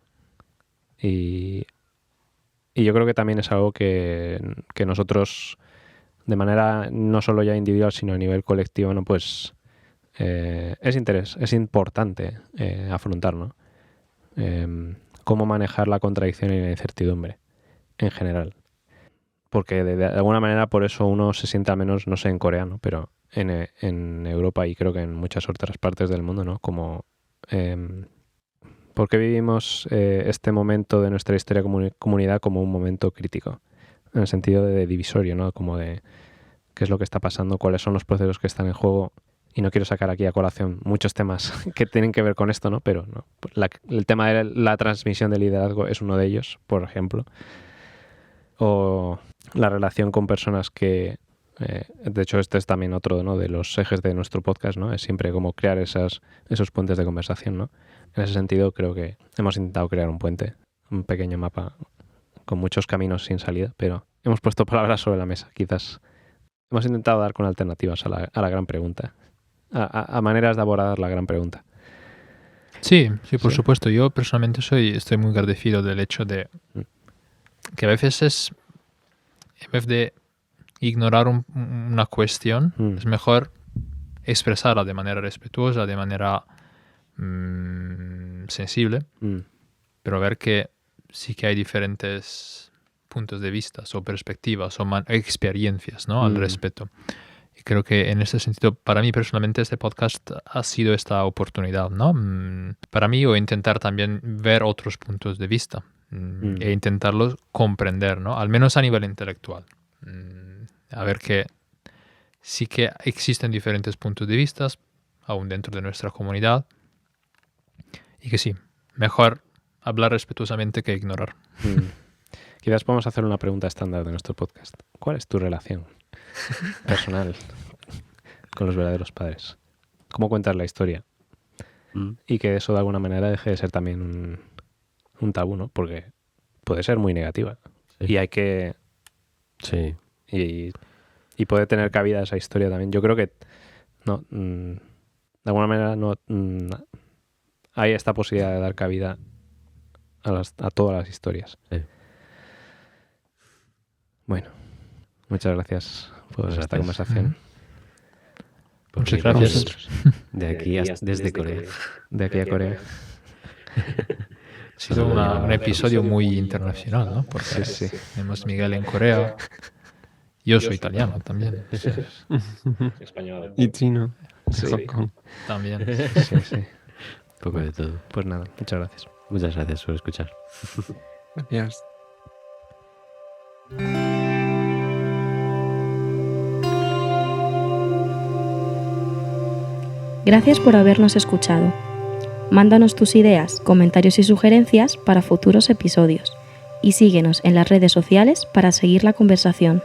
Y yo creo que también es algo que nosotros, de manera no solo ya individual, sino a nivel colectivo, ¿no? Pues es importante afrontar, ¿no? Cómo manejar la contradicción y la incertidumbre en general. Porque de alguna manera por eso uno se siente, al menos, no sé, en Corea, ¿no? Pero en Europa y creo que en muchas otras partes del mundo, ¿no? Como... ¿por qué vivimos este momento de nuestra historia comunidad como un momento crítico? En el sentido de divisorio, ¿no? Como de qué es lo que está pasando, cuáles son los procesos que están en juego. Y no quiero sacar aquí a colación muchos temas que tienen que ver con esto, ¿no? Pero no, el tema de la transmisión de liderazgo es uno de ellos, por ejemplo. O la relación con personas que... de hecho, este es también otro, ¿no? De los ejes de nuestro podcast, ¿no? Es siempre como crear esos puentes de conversación, ¿no? En ese sentido, creo que hemos intentado crear un puente, un pequeño mapa con muchos caminos sin salida, pero hemos puesto palabras sobre la mesa. Quizás hemos intentado dar con alternativas a la gran pregunta, a maneras de abordar la gran pregunta. Sí, por supuesto. Yo personalmente estoy muy agradecido del hecho de que a veces en vez de ignorar una cuestión, es mejor expresarla de manera respetuosa, de manera sensible, pero ver que sí que hay diferentes puntos de vista o perspectivas o experiencias, ¿no? Al respecto. Y creo que en ese sentido, para mí personalmente, este podcast ha sido esta oportunidad, ¿no? Para mí, o intentar también ver otros puntos de vista e intentarlos comprender, ¿no? Al menos a nivel intelectual. A ver que sí que existen diferentes puntos de vista, aún dentro de nuestra comunidad, y que sí, mejor hablar respetuosamente que ignorar. Quizás podemos hacer una pregunta estándar de nuestro podcast. ¿Cuál es tu relación personal con los verdaderos padres? ¿Cómo cuentas la historia? Y que eso de alguna manera deje de ser también un tabú, ¿no? Porque puede ser muy negativa. Sí. Y hay que... Sí. Y puede tener cabida esa historia también. Yo creo que no, de alguna manera no hay esta posibilidad de dar cabida a todas las historias. Sí. Bueno, muchas gracias por esta conversación. Muchas gracias. De aquí desde Corea. De aquí a Corea. Ha sido un episodio muy internacional, ¿no? Porque sí. Tenemos Miguel en Corea. Yo soy italiano también. Español. Y chino. Sí. También. Sí. Un poco de todo. Pues nada, muchas gracias. Muchas gracias por escuchar. Gracias. Gracias por habernos escuchado. Mándanos tus ideas, comentarios y sugerencias para futuros episodios y síguenos en las redes sociales para seguir la conversación.